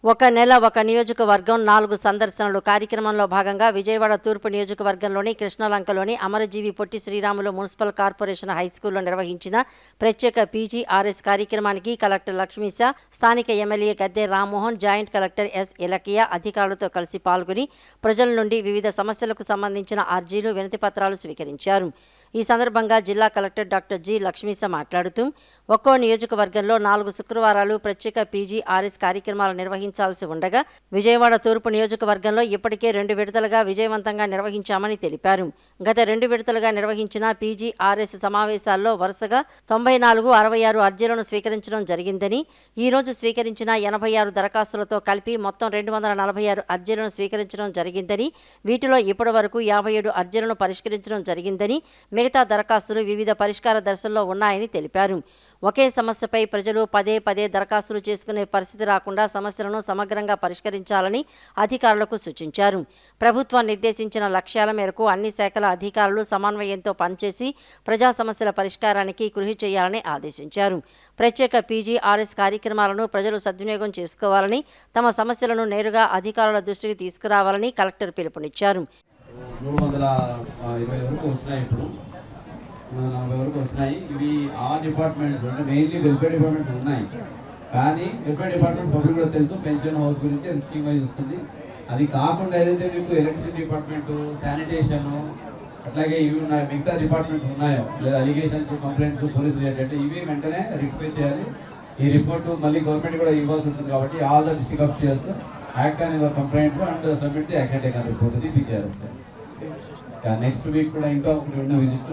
ఒక నెల ఒక నియోజకవర్గం 4 సందర్శనలు కార్యక్రమంలో భాగంగా విజయవాడ తూర్పు నియోజకవర్గంలోని కృష్ణలంకలోని అమరజీవి పొట్టి శ్రీరాములు మున్సిపల్ కార్పొరేషన్ హైస్కూల్లో నిర్వహించిన ప్రత్యేక పీజీఆర్ఎస్ కార్యక్రమానికి కలెక్టర్ లక్ష్మీశా, స్థానిక MLA Gadde Rammohan, joint collector S Ilakkiya అధికారులతో కలిసి పాల్గొని ప్రజల నుండి వివిధ సమస్యలకు సంబంధించిన అర్జీలు, వినతి పత్రాలు స్వీకరించారు. ఈ సందర్భంగా జిల్లా కలెక్టర్ డాక్టర్ జి లక్ష్మీశ మాట్లాడుతూ ఒక్కో నియోజకవర్గంలో 4 శుక్రవారాలు ప్రత్యేక పీజీఆర్ఎస్ కార్యక్రమాలు నిర్వహించాల్సి ఉండగా విజయవాడ తూర్పు నియోజకవర్గంలో ఇప్పటికే 2 విడతలుగా విజయవంతంగా నిర్వహించామని తెలిపారు. గత 2 విడతలుగా నిర్వహించిన పీజీఆర్ఎస్ సమావేశాల్లో వరుసగా 94, 66 అర్జీలను స్వీకరించడం జరిగిందని, ఈ రోజు స్వీకరించిన 86 దరఖాస్తులతో కలిపి మొత్తం 246 అర్జీలను స్వీకరించడం జరిగిందని, వీటిలో ఇప్పటి వరకు 57 అర్జీలను పరిష్కరించడం జరిగిందని, మిగతా దరఖాస్తులు వివిధ పరిష్కార దశల్లో ఉన్నాయని తెలిపారు. ఒకే సమస్యపై ప్రజలు పదే పదే దరఖాస్తులు చేసుకునే పరిస్థితి రాకుండా సమస్యలను సమగ్రంగా పరిష్కరించాలని అధికారులకు సూచించారు. ప్రభుత్వం నిర్దేశించిన లక్ష్యాల మేరకు అన్ని శాఖల అధికారులు సమన్వయంతో పనిచేసి ప్రజా సమస్యల పరిష్కారానికి కృషి చేయాలని ఆదేశించారు. ప్రత్యేక PGRS కార్యక్రమాలను ప్రజలు సద్వినియోగం చేసుకోవాలని, తమ సమస్యలను నేరుగా అధికారుల దృష్టికి తీసుకురావాలని కలెక్టర్ పిలుపునిచ్చారు. 320 వరకు వచ్చినాయి, ఇప్పుడు 40 వరకు వచ్చినాయి. ఇవి ఆ డిపార్ట్మెంట్స్ అంటే మెయిన్లీ వెల్ఫేర్ డిపార్ట్మెంట్స్ ఉన్నాయి. కానీ వెల్ఫేర్ డిపార్ట్మెంట్ పబ్లిక్ కూడా తెలుసు, పెన్షన్ హౌస్ గురించి స్కీమ్ వైజ్ వస్తుంది. అది కాకుండా ఏదైతే మీకు ఎలక్ట్రిసిటీ డిపార్ట్మెంటు, శానిటేషన్, అట్లాగే ఇవి ఉన్నాయి, మిగతా డిపార్ట్మెంట్స్ ఉన్నాయో లేదా అలిగేషన్స్, కంప్లైంట్స్, పోలీస్ రిలేటెడ్ ఇవి వెంటనే రిక్వెస్ట్ చేయాలి. ఈ రిపోర్టు మళ్ళీ గవర్నమెంట్ కూడా ఇవ్వాల్సి ఉంటుంది కాబట్టి all the district officers act on your complaints and submit the action taken report ఇది PGRS. నెక్స్ట్ వీక్ కూడా ఇంకా ఒకటి ఉన్న విజిట్,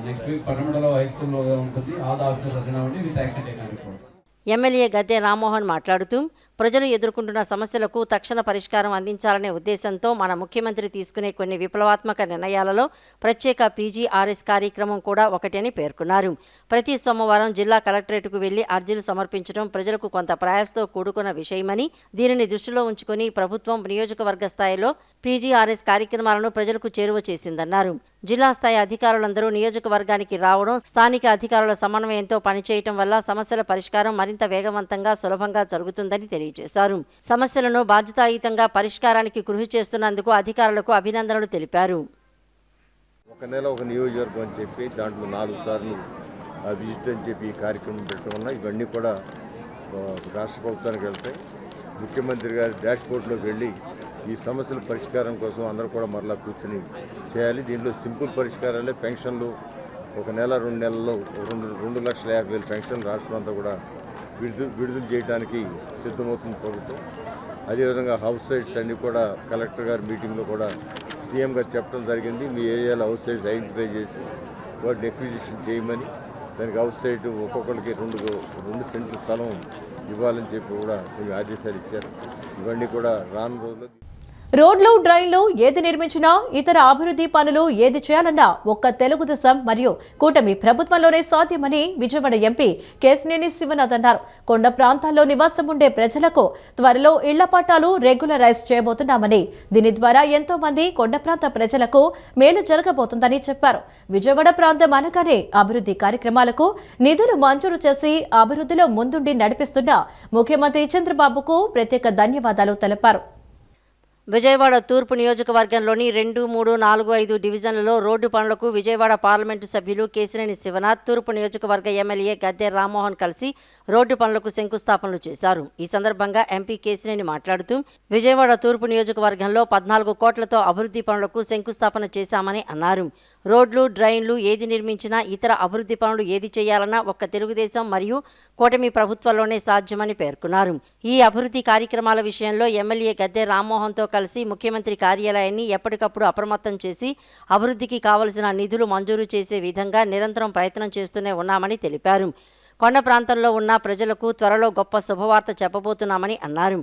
నెక్స్ట్ వీక్ పట్టమండలో హై స్కూల్లో ఉంటుంది. ఆల్ ద ఆఫీసర్స్ అటెండ్ అవ్వండి with action taken report. MLA Gadde Rammohan మాట్లాడుతూ ప్రజలు ఎదుర్కొంటున్న సమస్యలకు తక్షణ పరిష్కారం అందించాలనే ఉద్దేశంతో మన ముఖ్యమంత్రి తీసుకునే కొన్ని విప్లవాత్మక నిర్ణయాలలో ప్రత్యేక PGRS కార్యక్రమం కూడా ఒకటని పేర్కొన్నారు. ప్రతి సోమవారం జిల్లా కలెక్టరేట్కు వెళ్లి అర్జీలు సమర్పించడం ప్రజలకు కొంత ప్రయాసతో కూడుకున్న విషయమని, దీనిని దృష్టిలో ఉంచుకుని ప్రభుత్వం నియోజకవర్గ స్థాయిలో PGRS కార్యక్రమాలను ప్రజలకు చేరువ చేసిందన్నారు. జిల్లా స్థాయి అధికారులందరూ నియోజకవర్గానికి రావడం, స్థానిక అధికారుల సమన్వయంతో పనిచేయటం వల్ల సమస్యల పరిష్కారం మరింత వేగవంతంగా, సులభంగా జరుగుతుందని తెలియజేశారు. సమస్యలను బాధ్యతాయుతంగా పరిష్కారానికి కృషి చేస్తున్నందుకు అధికారులకు అభినందనలు తెలిపారు. ఒక నెల ఒక నియోజకవర్గం అని చెప్పి దాంట్లో 4 సార్లు విజిట్ అని చెప్పి ఈ కార్యక్రమం పెట్టడం వల్ల ఇవన్నీ కూడా రాష్ట్ర ప్రభుత్వానికి వెళ్తాయి. ముఖ్యమంత్రి గారి డాష్ బోర్డ్లోకి వెళ్ళి ఈ సమస్యల పరిష్కారం కోసం అందరూ కూడా మరలా కూర్చొని చేయాలి. దీంట్లో సింపుల్ పరిష్కారాలే. పెన్షన్లు ఒక నెల 2 నెలల్లో 2,50,000 పెన్షన్లు రాష్ట్రం అంతా కూడా విడుదల చేయడానికి సిద్ధమవుతుంది ప్రభుత్వం. అదేవిధంగా హౌస్ సైట్స్ అన్నీ కూడా కలెక్టర్ గారి మీటింగ్లో కూడా సీఎం గారు చెప్పడం జరిగింది. మీ ఏరియాలో హౌస్ సైట్స్ ఐడెంటిఫై చేసి వాటిని ఎక్విజిషన్ చేయమని, దానికి హౌస్ సైట్ ఒక్కొక్కరికి 2 సెంట్లు స్థలం ఇవ్వాలని చెప్పి కూడా కొన్ని ఆదేశాలు ఇచ్చారు. ఇవన్నీ కూడా రాను రోజుల్లో రోడ్లు, డ్రైన్లు ఏది నిర్మించినా, ఇతర అభివృద్ధి పనులు ఏది చేయాలన్నా ఒక్క తెలుగుదేశం మరియు కూటమి ప్రభుత్వంలోనే సాధ్యమని విజయవాడ ఎంపీ కేశినేని శివనాథ్ అన్నారు. కొండ ప్రాంతాల్లో నివాసం ఉండే ప్రజలకు త్వరలో ఇళ్ల పట్టాలు రెగ్యులరైజ్ చేయబోతున్నామని, దీని ద్వారా ఎంతో మంది కొండ ప్రాంత ప్రజలకు మేలు జరగబోతుందని చెప్పారు. విజయవాడ ప్రాంతం అనగానే అభివృద్ధి కార్యక్రమాలకు నిధులు మంజూరు చేసి అభివృద్ధిలో ముందుండి నడిపిస్తున్న ముఖ్యమంత్రి చంద్రబాబుకు ప్రత్యేక ధన్యవాదాలు తెలిపారు. విజయవాడ తూర్పు నియోజకవర్గంలోని 2, 3, 4, 5 డివిజన్లలో రోడ్డు పనులకు విజయవాడ పార్లమెంటు సభ్యులు కేశినేని శివనాథ్, తూర్పు నియోజకవర్గ ఎమ్మెల్యే గద్దె రామ్మోహన్ కలిసి రోడ్డు పనులకు శంకుస్థాపనలు చేశారు. ఈ సందర్భంగా ఎంపీ కేశినేని మాట్లాడుతూ విజయవాడ తూర్పు నియోజకవర్గంలో 14 కోట్లతో అభివృద్ధి పనులకు శంకుస్థాపన చేశామని అన్నారు. రోడ్లు, డ్రైన్లు ఏది నిర్మించినా, ఇతర అభివృద్ధి పనులు ఏది చేయాలన్నా ఒక్క తెలుగుదేశం మరియు కూటమి ప్రభుత్వంలోనే సాధ్యమని పేర్కొన్నారు. ఈ అభివృద్ధి కార్యక్రమాల విషయంలో ఎమ్మెల్యే గద్దె రామ్మోహన్తో కలిసి ముఖ్యమంత్రి కార్యాలయాన్ని ఎప్పటికప్పుడు అప్రమత్తం చేసి అభివృద్ధికి కావలసిన నిధులు మంజూరు చేసే విధంగా నిరంతరం ప్రయత్నం చేస్తూనే ఉన్నామని తెలిపారు. కొండ ప్రాంతంలో ఉన్న ప్రజలకు త్వరలో గొప్ప శుభవార్త చెప్పబోతున్నామని అన్నారు.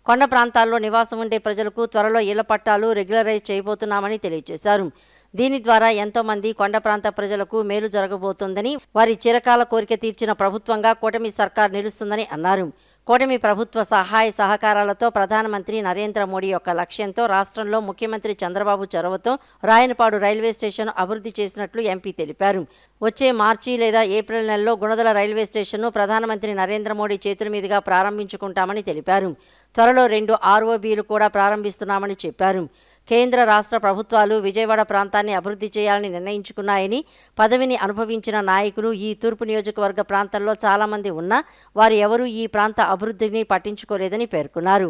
కొండ ప్రాంతాల్లో నివాసం ఉండే ప్రజలకు త్వరలో ఇళ్ల పట్టాలు రెగ్యులరైజ్ చేయబోతున్నామని తెలియజేశారు. దీని ద్వారా ఎంతో మంది కొండ ప్రాంత ప్రజలకు మేలు జరగబోతోందని, వారి చిరకాల కోరిక తీర్చిన ప్రభుత్వంగా కూటమి సర్కార్ నిలుస్తుందని అన్నారు. కూటమి ప్రభుత్వ సహాయ సహకారాలతో ప్రధానమంత్రి నరేంద్ర మోడీ యొక్క లక్ష్యంతో రాష్ట్రంలో ముఖ్యమంత్రి చంద్రబాబు చొరవతో రాయనపాడు రైల్వే స్టేషన్ అభివృద్ధి చేసినట్లు ఎంపీ తెలిపారు. వచ్చే మార్చి లేదా ఏప్రిల్ నెలలో గుణదల రైల్వే స్టేషన్ను ప్రధానమంత్రి నరేంద్ర మోడీ చేతుల మీదుగా ప్రారంభించుకుంటామని తెలిపారు. త్వరలో 2 ROBలు కూడా ప్రారంభిస్తున్నామని చెప్పారు. కేంద్ర రాష్ట్ర ప్రభుత్వాలు విజయవాడ ప్రాంతాన్ని అభివృద్ధి చేయాలని నిర్ణయించుకున్నాయని, పదవిని అనుభవించిన నాయకులు ఈ తూర్పు నియోజకవర్గ ప్రాంతంలో చాలామంది ఉన్నా వారు ఎవరూ ఈ ప్రాంత అభివృద్ధిని పట్టించుకోలేదని పేర్కొన్నారు.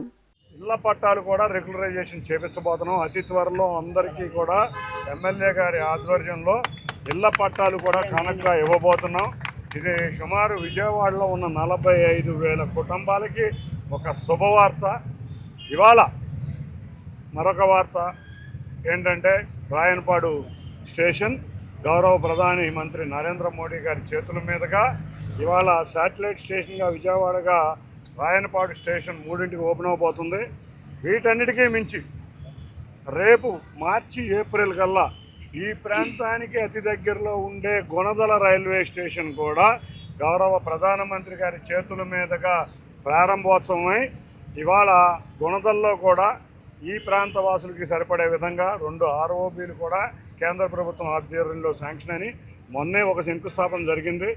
ఇళ్ల పట్టాలు కూడా రెగ్యులరైజేషన్ చేపించబోతున్నాం. అతి త్వరలో అందరికీ కూడా ఎమ్మెల్యే గారి ఆధ్వర్యంలో ఇళ్ల పట్టాలు కూడా కానుకగా ఇవ్వబోతున్నాం. ఇది సుమారు విజయవాడలో ఉన్న 45,000 కుటుంబాలకి ఒక శుభవార్త. ఇవాళ మరొక వార్త ఏంటంటే రాయనపాడు స్టేషన్ గౌరవ ప్రధాని మంత్రి నరేంద్ర మోడీ గారి చేతుల మీదుగా ఇవాళ శాటిలైట్ స్టేషన్గా విజయవాడగా రాయనపాడు స్టేషన్ 3ంటికి ఓపెన్ అవబోతుంది. వీటన్నిటికీ మించి రేపు మార్చి, ఏప్రిల్ కల్లా ఈ ప్రాంతానికి అతి దగ్గరలో ఉండే గుణదల రైల్వే స్టేషన్ కూడా గౌరవ ప్రధానమంత్రి గారి చేతుల మీదుగా ప్రారంభోత్సవమై ఇవాళ గుణదల్లో కూడా ఈ ప్రాంత వాసులకి సరిపడే విధంగా 2 ROBలు కూడా కేంద్ర ప్రభుత్వం ఆధ్వర్యంలో శాంక్షన్ అని మొన్నే ఒక శంకుస్థాపన జరిగింది.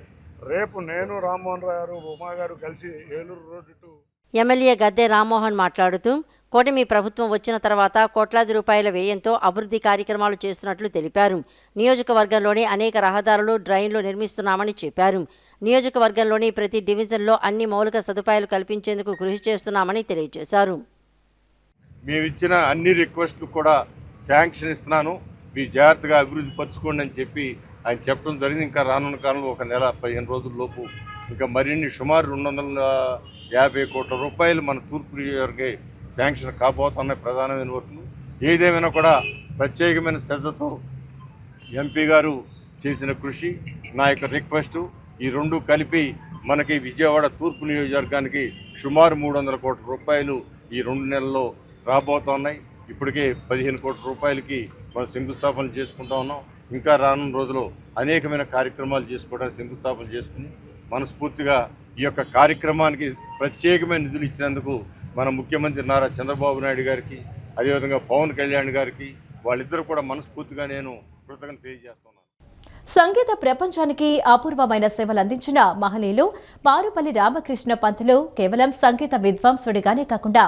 రేపు నేను రామ్మోహన్ రావు గారు ఉమా గారు కలిసి Eluru road to MLA Gadde Rammohan మాట్లాడుతూ కూటమి ప్రభుత్వం వచ్చిన తర్వాత కోట్లాది రూపాయల వ్యయంతో అభివృద్ధి కార్యక్రమాలు చేస్తున్నట్లు తెలిపారు. నియోజకవర్గంలోని అనేక రహదారులు, డ్రైన్లు నిర్మిస్తున్నామని చెప్పారు. నియోజకవర్గంలోని ప్రతి డివిజన్లో అన్ని మౌలిక సదుపాయాలు కల్పించేందుకు కృషి చేస్తున్నామని తెలియజేశారు. మేము ఇచ్చిన అన్ని రిక్వెస్ట్లు కూడా శాంక్షన్ ఇస్తున్నాను, మీరు జాగ్రత్తగా అభివృద్ధి పరచుకోండి అని చెప్పి ఆయన చెప్పడం జరిగింది. ఇంకా రానున్న కాలంలో 1 నెల 15 రోజుల్లోపు ఇంకా మరిన్ని సుమారు 250 కోట్ల రూపాయలు మన తూర్పు నియోజకవర్గ శాంక్షన్ కాబోతున్నాయి ప్రధానమైన వర్కులు. ఏదేమైనా కూడా ప్రత్యేకమైన శ్రద్ధతో ఎంపీ గారు చేసిన కృషి, నా యొక్క రిక్వెస్టు, ఈ 2 కలిపి మనకి విజయవాడ తూర్పు నియోజకవర్గానికి సుమారు 300 కోట్ల రూపాయలు ఈ 2 నెలల్లో రాబోతున్నాయి. ఇప్పటికే 15 కోట్ల రూపాయలకి మనం శంకుస్థాపన చేసుకుంటా ఉన్నాం. ఇంకా రానున్న రోజుల్లో అనేకమైన కార్యక్రమాలు చేసుకోవడానికి శంకుస్థాపన చేసుకుని మనస్ఫూర్తిగా ఈ యొక్క కార్యక్రమానికి ప్రత్యేకమైన నిధులు ఇచ్చినందుకు మన ముఖ్యమంత్రి నారా చంద్రబాబు నాయుడు గారికి, అదేవిధంగా పవన్ కళ్యాణ్ గారికి, వాళ్ళిద్దరూ కూడా మనస్ఫూర్తిగా నేను కృతజ్ఞత తెలియజేస్తున్నాను. సంగీత ప్రపంచానికి అపూర్వమైన సేవలు అందించిన మహనీయులు పారుపల్లి రామకృష్ణ పంతులు కేవలం సంగీత విద్వాంసుడిగానే కాకుండా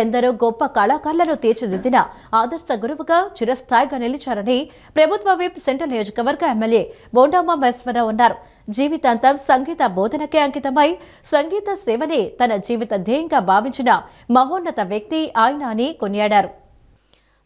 ఎందరో గొప్ప కళాకారులను తీర్చిదిద్దిన ఆదర్శ గురువుగా చిరస్థాయిగా నిలిచారని ప్రభుత్వ విప్ సెంట్రల్ నియోజకవర్గ ఎమ్మెల్యే బోండామ మహేశ్వరరావు అన్నారు. జీవితాంతం సంగీత బోధనకే అంకితమై సంగీత సేవనే తన జీవిత ధ్యేయంగా భావించిన మహోన్నత వ్యక్తి ఆయన అని కొనియాడారు.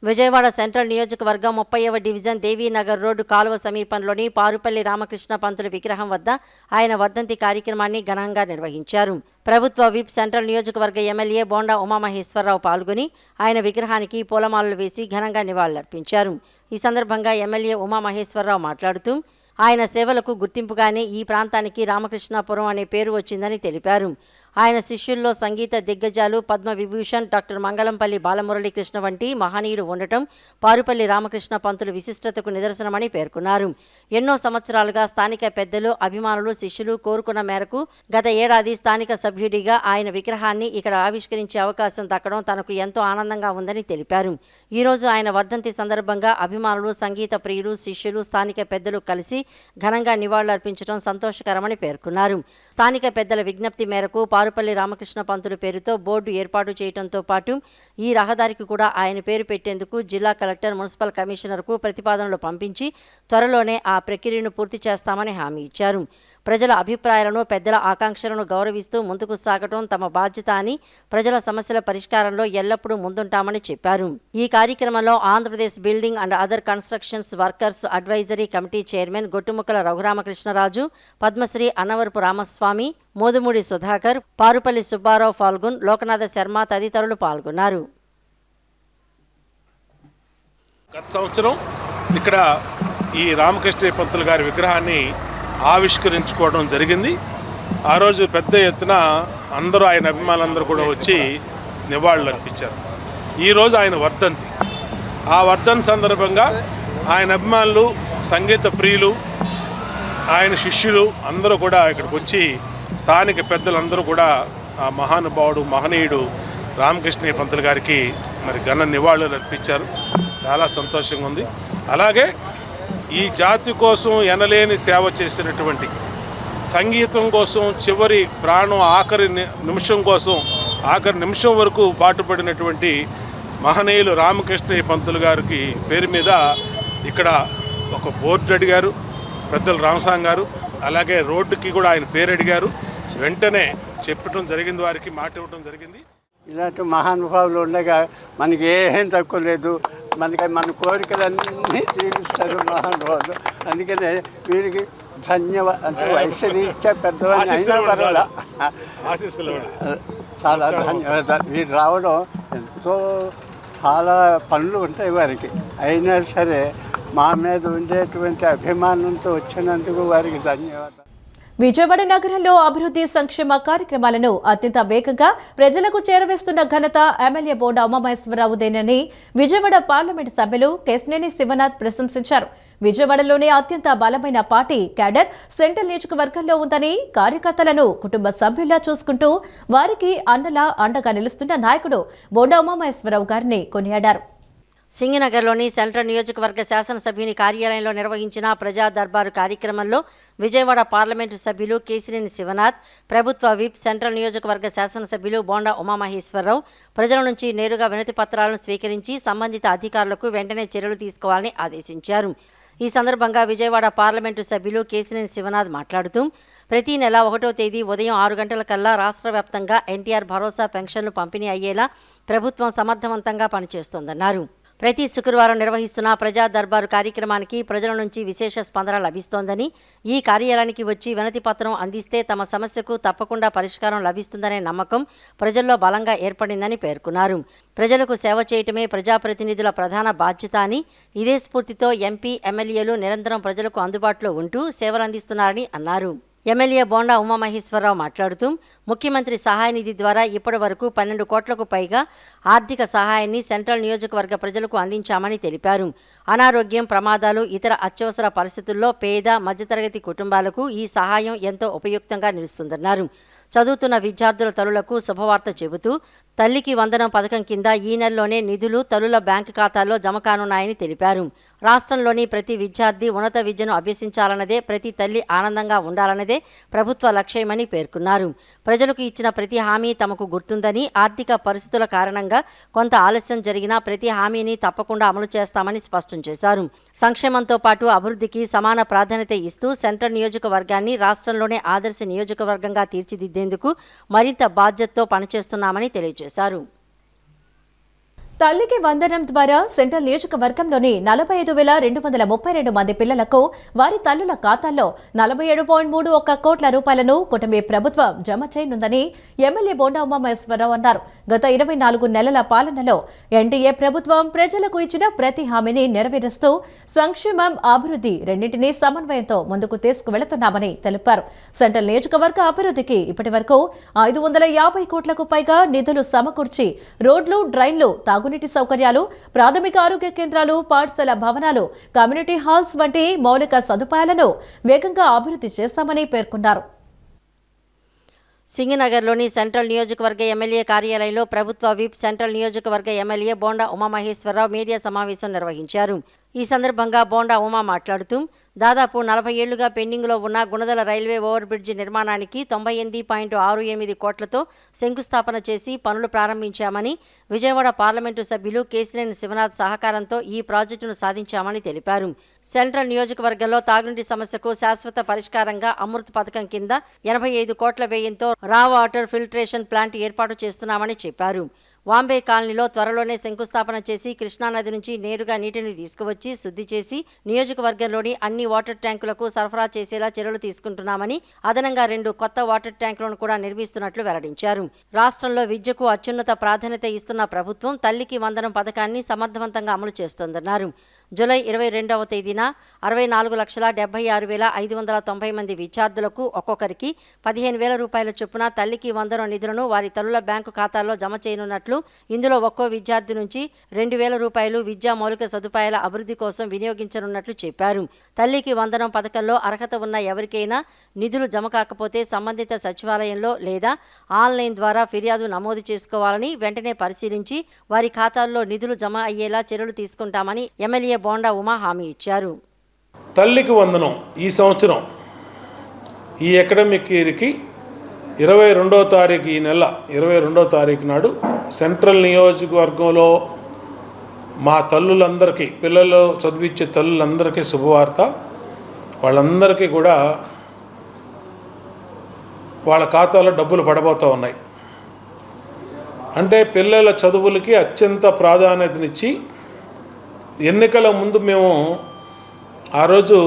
విజయవాడ సెంట్రల్ నియోజకవర్గం 30వ డివిజన్ దేవీనగర్ రోడ్డు కాలువ సమీపంలోని పారుపల్లి రామకృష్ణ పంతుల విగ్రహం వద్ద ఆయన వర్ధంతి కార్యక్రమాన్ని ఘనంగా నిర్వహించారు. ప్రభుత్వ విప్ సెంట్రల్ నియోజకవర్గ ఎమ్మెల్యే బోండా ఉమామహేశ్వరరావు పాల్గొని ఆయన విగ్రహానికి పూలమాలలు వేసి ఘనంగా నివాళులర్పించారు. ఈ సందర్భంగా ఎమ్మెల్యే ఉమామహేశ్వరరావు మాట్లాడుతూ ఆయన సేవలకు గుర్తింపుగానే ఈ ప్రాంతానికి రామకృష్ణాపురం అనే పేరు వచ్చిందని తెలిపారు. ఆయన శిష్యుల్లో సంగీత దిగ్గజాలు పద్మవిభూషణ్ డాక్టర్ మంగళంపల్లి బాలమురళీకృష్ణ వంటి మహనీయులు ఉండటం పారుపల్లి రామకృష్ణ పంతులు విశిష్టతకు నిదర్శనమని పేర్కొన్నారు. ఎన్నో సంవత్సరాలుగా స్థానిక పెద్దలు, అభిమానులు, శిష్యులు కోరుకున్న మేరకు గత ఏడాది స్థానిక సభ్యుడిగా ఆయన విగ్రహాన్ని ఇక్కడ ఆవిష్కరించే అవకాశం దక్కడం తనకు ఎంతో ఆనందంగా ఉందని తెలిపారు. ఈరోజు ఆయన వర్ధంతి సందర్భంగా అభిమానులు, సంగీత ప్రియులు, శిష్యులు, స్థానిక పెద్దలు కలిసి ఘనంగా నివాళులర్పించడం సంతోషకరమని పేర్కొన్నారు. స్థానిక పెద్దల విజ్ఞప్తి మేరకు పారుపల్లి రామకృష్ణ పంతులు పేరుతో బోర్డు ఏర్పాటు చేయడంతో పాటు ఈ రహదారికి కూడా ఆయన పేరు పెట్టేందుకు జిల్లా కలెక్టర్, మున్సిపల్ కమిషనర్కు ప్రతిపాదనలు పంపించి త్వరలోనే ఆ ప్రక్రియను పూర్తి చేస్తామని హామీ ఇచ్చారు. ప్రజల అభిప్రాయాలను, పెద్దల ఆకాంక్షలను గౌరవిస్తూ ముందుకు సాగటం తమ బాధ్యత అని, ప్రజల సమస్యల పరిష్కారంలో ఎల్లప్పుడూ ముందుంటామని చెప్పారు. ఈ కార్యక్రమంలో Andhra Pradesh building and other constructions workers advisory committee chairman Gottumukkala Raghuramakrishnaraju, Padma Shri Annavarapu Ramaswamy, Modumudi Sudhakar, Parupalli Subbarao Phalgun, Lokanatha Sharma తదితరులు పాల్గొన్నారు. గత సంవత్సరం ఇక్కడ ఈ రామకృష్ణ పంతులు గారి విగ్రహాన్ని ఆవిష్కరించుకోవడం జరిగింది. ఆ రోజు పెద్ద ఎత్తున అందరూ, ఆయన అభిమానులందరూ కూడా వచ్చి నివాళులు అర్పించారు. ఈరోజు ఆయన వర్ధంతి. ఆ వర్ధంతి సందర్భంగా ఆయన అభిమానులు, సంగీత ప్రియులు, ఆయన శిష్యులు అందరూ కూడా ఇక్కడికి వచ్చి స్థానిక పెద్దలందరూ కూడా ఆ మహానుభావుడు, మహనీయుడు రామకృష్ణ పంతులు గారికి మరి ఘన నివాళులు అర్పించారు. చాలా సంతోషంగా ఉంది. అలాగే ఈ జాతి కోసం ఎనలేని సేవ చేసినటువంటి, సంగీతం కోసం చివరి ప్రాణం ఆఖరి నిమిషం కోసం ఆఖరి నిమిషం వరకు పాటుపడినటువంటి మహనీయులు రామకృష్ణ పంతులు గారికి పేరు మీద ఇక్కడ ఒక బోర్డు అడిగారు పెద్దలు రామస్వామి గారు. అలాగే రోడ్డుకి కూడా ఆయన పేరు అడిగారు. వెంటనే చెప్పడం జరిగింది, వారికి మాట ఇవ్వడం జరిగింది. ఇలాంటి మహానుభావులు ఉండగా మనకి ఏం తక్కువ లేదు. మన కోరికలన్నీ తీరుస్తారు మహానుభావులు. అందుకనే వీరికి ధన్యవాదాలు. వయసురీత్యా పెద్దవాళ్ళు అయినా పర్వాలా, చాలా ధన్యవాదాలు. వీరు రావడం ఎంతో చాలా పనులు ఉంటాయి వారికి, అయినా సరే మా మీద ఉండేటువంటి అభిమానంతో వచ్చినందుకు వారికి ధన్యవాదాలు. విజయవాడ నగరంలో అభివృద్ధి సంక్షేమ కార్యక్రమాలను అత్యంత వేగంగా ప్రజలకు చేరవేస్తున్న ఘనత ఎమ్మెల్యే బోండా ఉమామహేశ్వరరావుదేనని విజయవాడ పార్లమెంటు సభ్యులు కేశినేని శివనాథ్ ప్రశంసించారు. విజయవాడలోనే అత్యంత బలమైన పార్టీ క్యాడర్ సెంట్రల్ నియోజకవర్గంలో ఉందని, కార్యకర్తలను కుటుంబ సభ్యుల్లా చూసుకుంటూ వారికి అండలా అండగా నిలుస్తున్న నాయకుడు బోండా ఉమామహేశ్వరరావు గారిని కొనియాడారు. సింగనగర్లోని సెంట్రల్ నియోజకవర్గ శాసనసభ్యుని కార్యాలయంలో నిర్వహించిన ప్రజా దర్బారు కార్యక్రమంలో విజయవాడ పార్లమెంటు సభ్యులు కేశినేని శివనాథ్, ప్రభుత్వ విప్ సెంట్రల్ నియోజకవర్గ శాసనసభ్యులు బోండా ఉమామహేశ్వరరావు ప్రజల నుంచి నేరుగా వినతి పత్రాలను స్వీకరించి సంబంధిత అధికారులకు వెంటనే చర్యలు తీసుకోవాలని ఆదేశించారు. ఈ సందర్భంగా విజయవాడ పార్లమెంటు సభ్యులు కేశినేని శివనాథ్ మాట్లాడుతూ ప్రతి నెల 1వ తేదీ ఉదయం 6 గంటలకల్లా రాష్ట్ర వ్యాప్తంగా ఎన్టీఆర్ భరోసా పెన్షన్లు పంపిణీ అయ్యేలా ప్రభుత్వం సమర్థవంతంగా పనిచేస్తోందన్నారు. ప్రతి శుక్రవారం నిర్వహిస్తున్న ప్రజా దర్బారు కార్యక్రమానికి ప్రజల నుంచి విశేష స్పందన లభిస్తోందని, ఈ కార్యాలయానికి వచ్చి వినతి పత్రం అందిస్తే తమ సమస్యకు తప్పకుండా పరిష్కారం లభిస్తుందనే నమ్మకం ప్రజల్లో బలంగా ఏర్పడిందని పేర్కొన్నారు. ప్రజలకు సేవ చేయటమే ప్రజాప్రతినిధుల ప్రధాన బాధ్యత అని, ఇదే స్ఫూర్తితో ఎంపీ, ఎమ్మెల్యేలు నిరంతరం ప్రజలకు అందుబాటులో ఉంటూ సేవలందిస్తున్నారని అన్నారు. ఎమ్మెల్యే బోండా ఉమామహేశ్వరరావు మాట్లాడుతూ ముఖ్యమంత్రి సహాయ నిధి ద్వారా ఇప్పటి వరకు 12 కోట్లకు పైగా ఆర్థిక సహాయాన్ని సెంట్రల్ నియోజకవర్గ ప్రజలకు అందించామని తెలిపారు. అనారోగ్యం, ప్రమాదాలు, ఇతర అత్యవసర పరిస్థితుల్లో పేద, మధ్యతరగతి కుటుంబాలకు ఈ సహాయం ఎంతో ఉపయుక్తంగా నిలుస్తుందన్నారు. చదువుతున్న విద్యార్థుల తల్లులకు శుభవార్త చెబుతూ తల్లికి వందనం పథకం కింద ఈ నెలలోనే నిధులు తల్లుల బ్యాంకు ఖాతాల్లో జమ కానున్నాయని తెలిపారు. రాష్ట్రంలోని ప్రతి విద్యార్థి ఉన్నత విద్యను అభ్యసించాలన్నదే, ప్రతి తల్లి ఆనందంగా ఉండాలన్నదే ప్రభుత్వ లక్ష్యమని పేర్కొన్నారు. ప్రజలకు ఇచ్చిన ప్రతి హామీ తమకు గుర్తుందని, ఆర్థిక పరిస్థితుల కారణంగా కొంత ఆలస్యం జరిగినా ప్రతి హామీని తప్పకుండా అమలు చేస్తామని స్పష్టం చేశారు. సంక్షేమంతో పాటు అభివృద్ధికి సమాన ప్రాధాన్యత ఇస్తూ సెంట్రల్ నియోజకవర్గాన్ని రాష్ట్రంలోనే ఆదర్శ నియోజకవర్గంగా తీర్చిదిద్దేందుకు మరింత బాధ్యతతో పనిచేస్తున్నామని తెలియజేశారు. తల్లికి వందనం ద్వారా సెంట్రల్ నియోజకవర్గంలోని 45,232 మంది పిల్లలకు వారి తల్లుల ఖాతాల్లో 47.31 కోట్ల రూపాయలను కూటమి ప్రభుత్వం జమ చేయనుందని ఎమ్మెల్యే బోండా ఉమామహేశ్వరరావు అన్నారు. గత 24 నెలల పాలనలో ఎన్డీఏ ప్రభుత్వం ప్రజలకు ఇచ్చిన ప్రతి హామీని నెరవేరుస్తూ సంక్షేమం, అభివృద్ధి రెండింటినీ సమన్వయంతో ముందుకు తీసుకువెళుతున్నామని తెలిపారు. సెంట్రల్ నియోజకవర్గ అభివృద్ధికి ఇప్పటి వరకు 550 కోట్లకు పైగా నిధులు సమకూర్చి రోడ్లు, డ్రైన్లు, తాగునీటి సౌకర్యాలు, ప్రాథమిక ఆరోగ్య కేంద్రాలు, పాఠశాల భవనాలు, కమ్యూనిటీ హాల్స్ వంటి మౌలిక సదుపాయాలను వేగంగా అభివృద్ధి చేస్తామని పేర్కొన్నారు. సింగనగర్లోని సెంట్రల్ నియోజకవర్గ ఎమ్మెల్యే కార్యాలయంలో ప్రభుత్వ విప్ సెంట్రల్ నియోజకవర్గ ఎమ్మెల్యే బోండా ఉమామహేశ్వరరావు మీడియా సమావేశం నిర్వహించారు. ఈ సందర్భంగా బోండా ఉమా మాట్లాడుతూ దాదాపు 40 ఏళ్లుగా పెండింగ్లో ఉన్న గుణదల రైల్వే ఓవర్ బ్రిడ్జి నిర్మాణానికి 98.68 కోట్లతో శంకుస్థాపన చేసి పనులు ప్రారంభించామని, విజయవాడ పార్లమెంటు సభ్యులు కేశినేని శివనాథ్ సహకారంతో ఈ ప్రాజెక్టును సాధించామని తెలిపారు. సెంట్రల్ నియోజకవర్గంలో తాగునీటి సమస్యకు శాశ్వత పరిష్కారంగా అమృత్ పథకం కింద 85 కోట్ల వ్యయంతో రా వాటర్ ఫిల్టరేషన్ ప్లాంట్ ఏర్పాటు చేస్తున్నామని చెప్పారు. వాంబే కాలనీలో త్వరలోనే శంకుస్థాపన చేసి కృష్ణానది నుంచి నేరుగా నీటిని తీసుకువచ్చి శుద్ధి చేసి నియోజకవర్గంలోని అన్ని వాటర్ ట్యాంకులకు సరఫరా చేసేలా చర్యలు తీసుకుంటున్నామని, అదనంగా 2 కొత్త వాటర్ ట్యాంకులను కూడా నిర్మిస్తున్నట్లు వెల్లడించారు. రాష్ట్రంలో విద్యకు అత్యున్నత ప్రాధాన్యత ఇస్తున్న ప్రభుత్వం తల్లికి వందనం పథకాన్ని సమర్థవంతంగా అమలు చేస్తోందన్నారు. జూలై 22వ తేదీన 64,76,590 మంది విద్యార్థులకు ఒక్కొక్కరికి 15,000 రూపాయల చొప్పున తల్లికి వందనం నిధులను వారి తల్లుల బ్యాంకు ఖాతాల్లో జమ చేయనున్నట్లు, ఇందులో ఒక్కో విద్యార్థి నుంచి 2,000 రూపాయలు విద్యా మౌలిక సదుపాయాల అభివృద్ధి కోసం వినియోగించనున్నట్లు చెప్పారు. తల్లికి వందనం పథకంలో అర్హత ఉన్న ఎవరికైనా నిధులు జమ కాకపోతే సంబంధిత సచివాలయంలో లేదా ఆన్లైన్ ద్వారా ఫిర్యాదు నమోదు చేసుకోవాలని, వెంటనే పరిశీలించి వారి ఖాతాల్లో నిధులు జమ అయ్యేలా చర్యలు తీసుకుంటామని ఎమ్మెల్యే బోండా ఉమా హామీ ఇచ్చారు. తల్లికి వందనం ఈ సంవత్సరం ఈ అకాడమిక్ ఇయర్కి 22వ తారీఖు, ఈ నెల 22వ తారీఖు నాడు సెంట్రల్ నియోజకవర్గంలో మా తల్లులందరికీ, పిల్లలు చదివించే తల్లులందరికీ శుభవార్త. వాళ్ళందరికీ కూడా వాళ్ళ ఖాతాలో డబ్బులు పడబోతూ ఉన్నాయి. అంటే పిల్లల చదువులకి అత్యంత ప్రాధాన్యతనిచ్చి ఎన్నికల ముందు మేము ఆ రోజు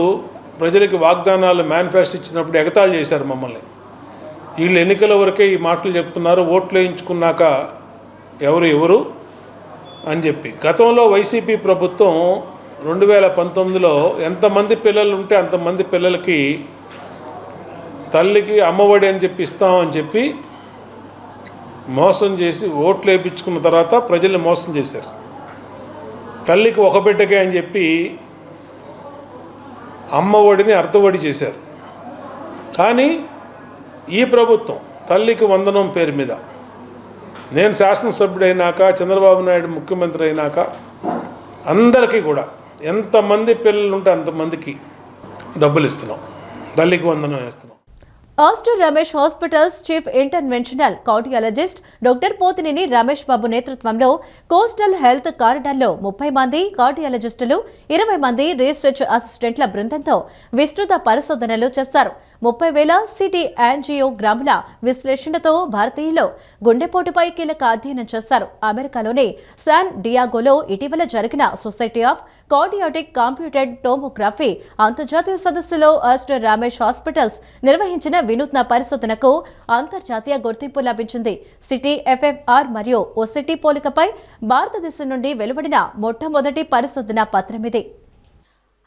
ప్రజలకి వాగ్దానాలు మేనిఫెస్టో ఇచ్చినప్పుడు ఎగతాళి చేశారు మమ్మల్ని. వీళ్ళు ఎన్నికల వరకే ఈ మాటలు చెప్తున్నారు, ఓట్లు వేయించుకున్నాక ఎవరు అని చెప్పి. గతంలో వైసీపీ ప్రభుత్వం 2019లో ఎంతమంది పిల్లలు ఉంటే అంతమంది పిల్లలకి తల్లికి అమ్మఒడి అని చెప్పి ఇస్తామని చెప్పి మోసం చేసి ఓట్లు వేయించుకున్న తర్వాత ప్రజల్ని మోసం చేశారు. తల్లికి ఒక బిడ్డకే అని చెప్పి అమ్మఒడిని అర్ధఒడి చేశారు. కానీ ఈ ప్రభుత్వం తల్లికి వందనం పేరు మీద నేను శాసనసభ్యుడైనాక, చంద్రబాబు నాయుడు ముఖ్యమంత్రి అయినాక అందరికీ కూడా ఎంతమంది పిల్లలు ఉంటే అంతమందికి డబ్బులు ఇస్తున్నాం, తల్లికి వందనం వేస్తున్నాం. Aster Ramesh hospitals chief interventional cardiologist doctor Pothineni Ramesh Babu నేతృత్వంలో కోస్టల్ హెల్త్ కారిడార్లో 30 మంది కార్డియాలజిస్టులు, 20 మంది రీసెర్చ్ అసిస్టెంట్ల బృందంతో విస్తృత పరిశోధనలు చేశారు. 30,000 సిటీ యాంజియోగ్రాముల విశ్లేషణతో భారతీయులు గుండెపోటుపై కీలక అధ్యయనం చేశారు. అమెరికాలోని శాన్ డియాగోలో ఇటీవల జరిగిన society of cardiac computed tomography అంతర్జాతీయ సదస్సులో ఆస్టర్ రమేష్ హాస్పిటల్స్ నిర్వహించిన వినూత్న పరిశోధనకు అంతర్జాతీయ గుర్తింపు లభించింది. సిటీ ఎఫ్ఎఫ్ఆర్ మరియు ఓసిటీ పోలికపై భారతదేశం నుండి వెలువడిన మొట్టమొదటి పరిశోధన పత్రమిది.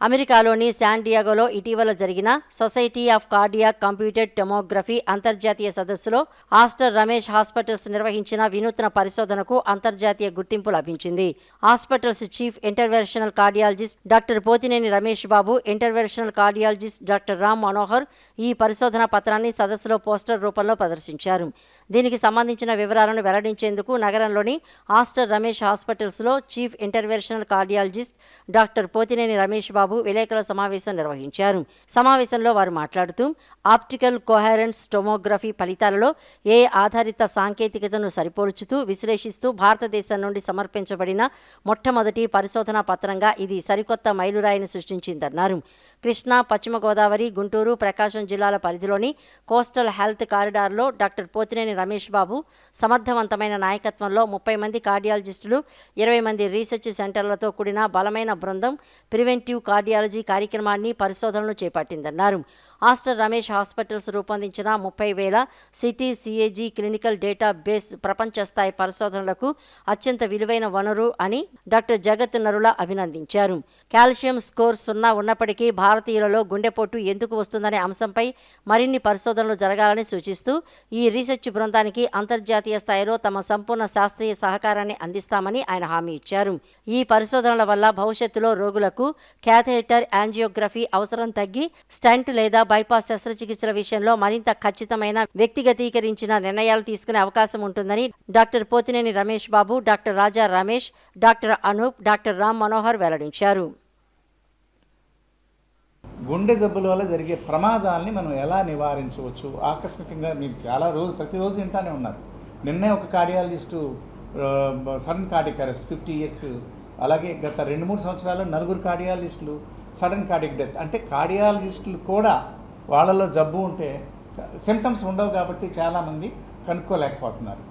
అమెరికాలోని శాన్ డియాగోలో ఇటీవల జరిగిన society of cardiac computed tomography అంతర్జాతీయ సదస్సులో ఆస్టర్ రమేష్ హాస్పిటల్స్ నిర్వహించిన వినూత్న పరిశోధనకు అంతర్జాతీయ గుర్తింపు లభించింది. Hospitals chief interventional cardiologist doctor Pothineni Ramesh Babu, interventional cardiologist doctor Ram Manohar ఈ పరిశోధన పత్రాన్ని సదస్సులో పోస్టర్ రూపంలో ప్రదర్శించారు. దీనికి సంబంధించిన వివరాలను వెల్లడించేందుకు నగరంలోని ఆస్టర్ రమేష్ హాస్పిటల్స్లో chief interventional cardiologist doctor Pothineni Ramesh Babu విలేకరుల సమావేశం నిర్వహించారు. సమావేశంలో వారు మాట్లాడుతూ ఆప్టికల్ కోహెరెన్స్ టొమోగ్రఫీ ఫలితాలలో ఏ ఆధారిత సాంకేతికతను సరిపోల్చుతూ విశ్లేషిస్తూ భారతదేశం నుండి సమర్పించబడిన మొట్టమొదటి పరిశోధనా పత్రంగా ఇది సరికొత్త మైలురాయిని సృష్టించిందన్నారు. కృష్ణా, పశ్చిమ గోదావరి, గుంటూరు, ప్రకాశం జిల్లాల పరిధిలోని కోస్టల్ హెల్త్ కారిడార్లో డాక్టర్ పోతినేని రమేష్ బాబు సమర్థవంతమైన నాయకత్వంలో 30 మంది కార్డియాలజిస్టులు, 20 మంది రీసెర్చ్ సెంటర్లతో కూడిన బలమైన బృందం ప్రివెంటివ్ కార్డియాలజీ కార్యక్రమాన్ని, పరిశోధనలు చేపట్టిందన్నారు. ఆస్టర్ రమేష్ హాస్పిటల్స్ రూపొందించిన 30,000 city CAG clinical data base ప్రపంచ స్థాయి పరిశోధనలకు అత్యంత విలువైన వనరు అని డాక్టర్ జగత్ నరుల అభినందించారు. కాల్షియం స్కోర్ 0 ఉన్నప్పటికీ భారతీయులలో గుండెపోటు ఎందుకు వస్తుందనే అంశంపై మరిన్ని పరిశోధనలు జరగాలని సూచిస్తూ ఈ రీసెర్చ్ బృందానికి అంతర్జాతీయ స్థాయిలో తమ సంపూర్ణ శాస్త్రీయ సహకారాన్ని అందిస్తామని ఆయన హామీ ఇచ్చారు. ఈ పరిశోధనల వల్ల భవిష్యత్తులో రోగులకు క్యాథెటర్ యాంజియోగ్రఫీ అవసరం తగ్గి స్టంట్ లేదా బైపాస్ శస్త్రచికిత్సల విషయంలో మరింత ఖచ్చితమైన వ్యక్తిగతీకరించిన నిర్ణయాలు తీసుకునే అవకాశం ఉంటుందని డాక్టర్ పోతినేని రమేష్ బాబు, డాక్టర్ రాజా రమేష్, డాక్టర్ అనూప్, డాక్టర్ రామ్ మనోహర్ వెల్లడించారు. గుండె జబ్బుల వల్ల జరిగే ప్రమాదాలని మనం ఎలా నివారించవచ్చు? ఆకస్మికంగా మీరు ప్రతిరోజు వింటానే ఉన్నారు. నిన్నే ఒక cardiologist sudden cardiac arrest 50 years, అలాగే గత 2-3 సంవత్సరాల్లో 4 కార్డియాలజిస్టులు సడన్ కార్డియక్ డెత్. అంటే కార్డియాలజిస్టులు కూడా వాళ్ళలో జబ్బు ఉంటే సిమ్టమ్స్ ఉండవు కాబట్టి చాలామంది కనుక్కోలేకపోతున్నారు.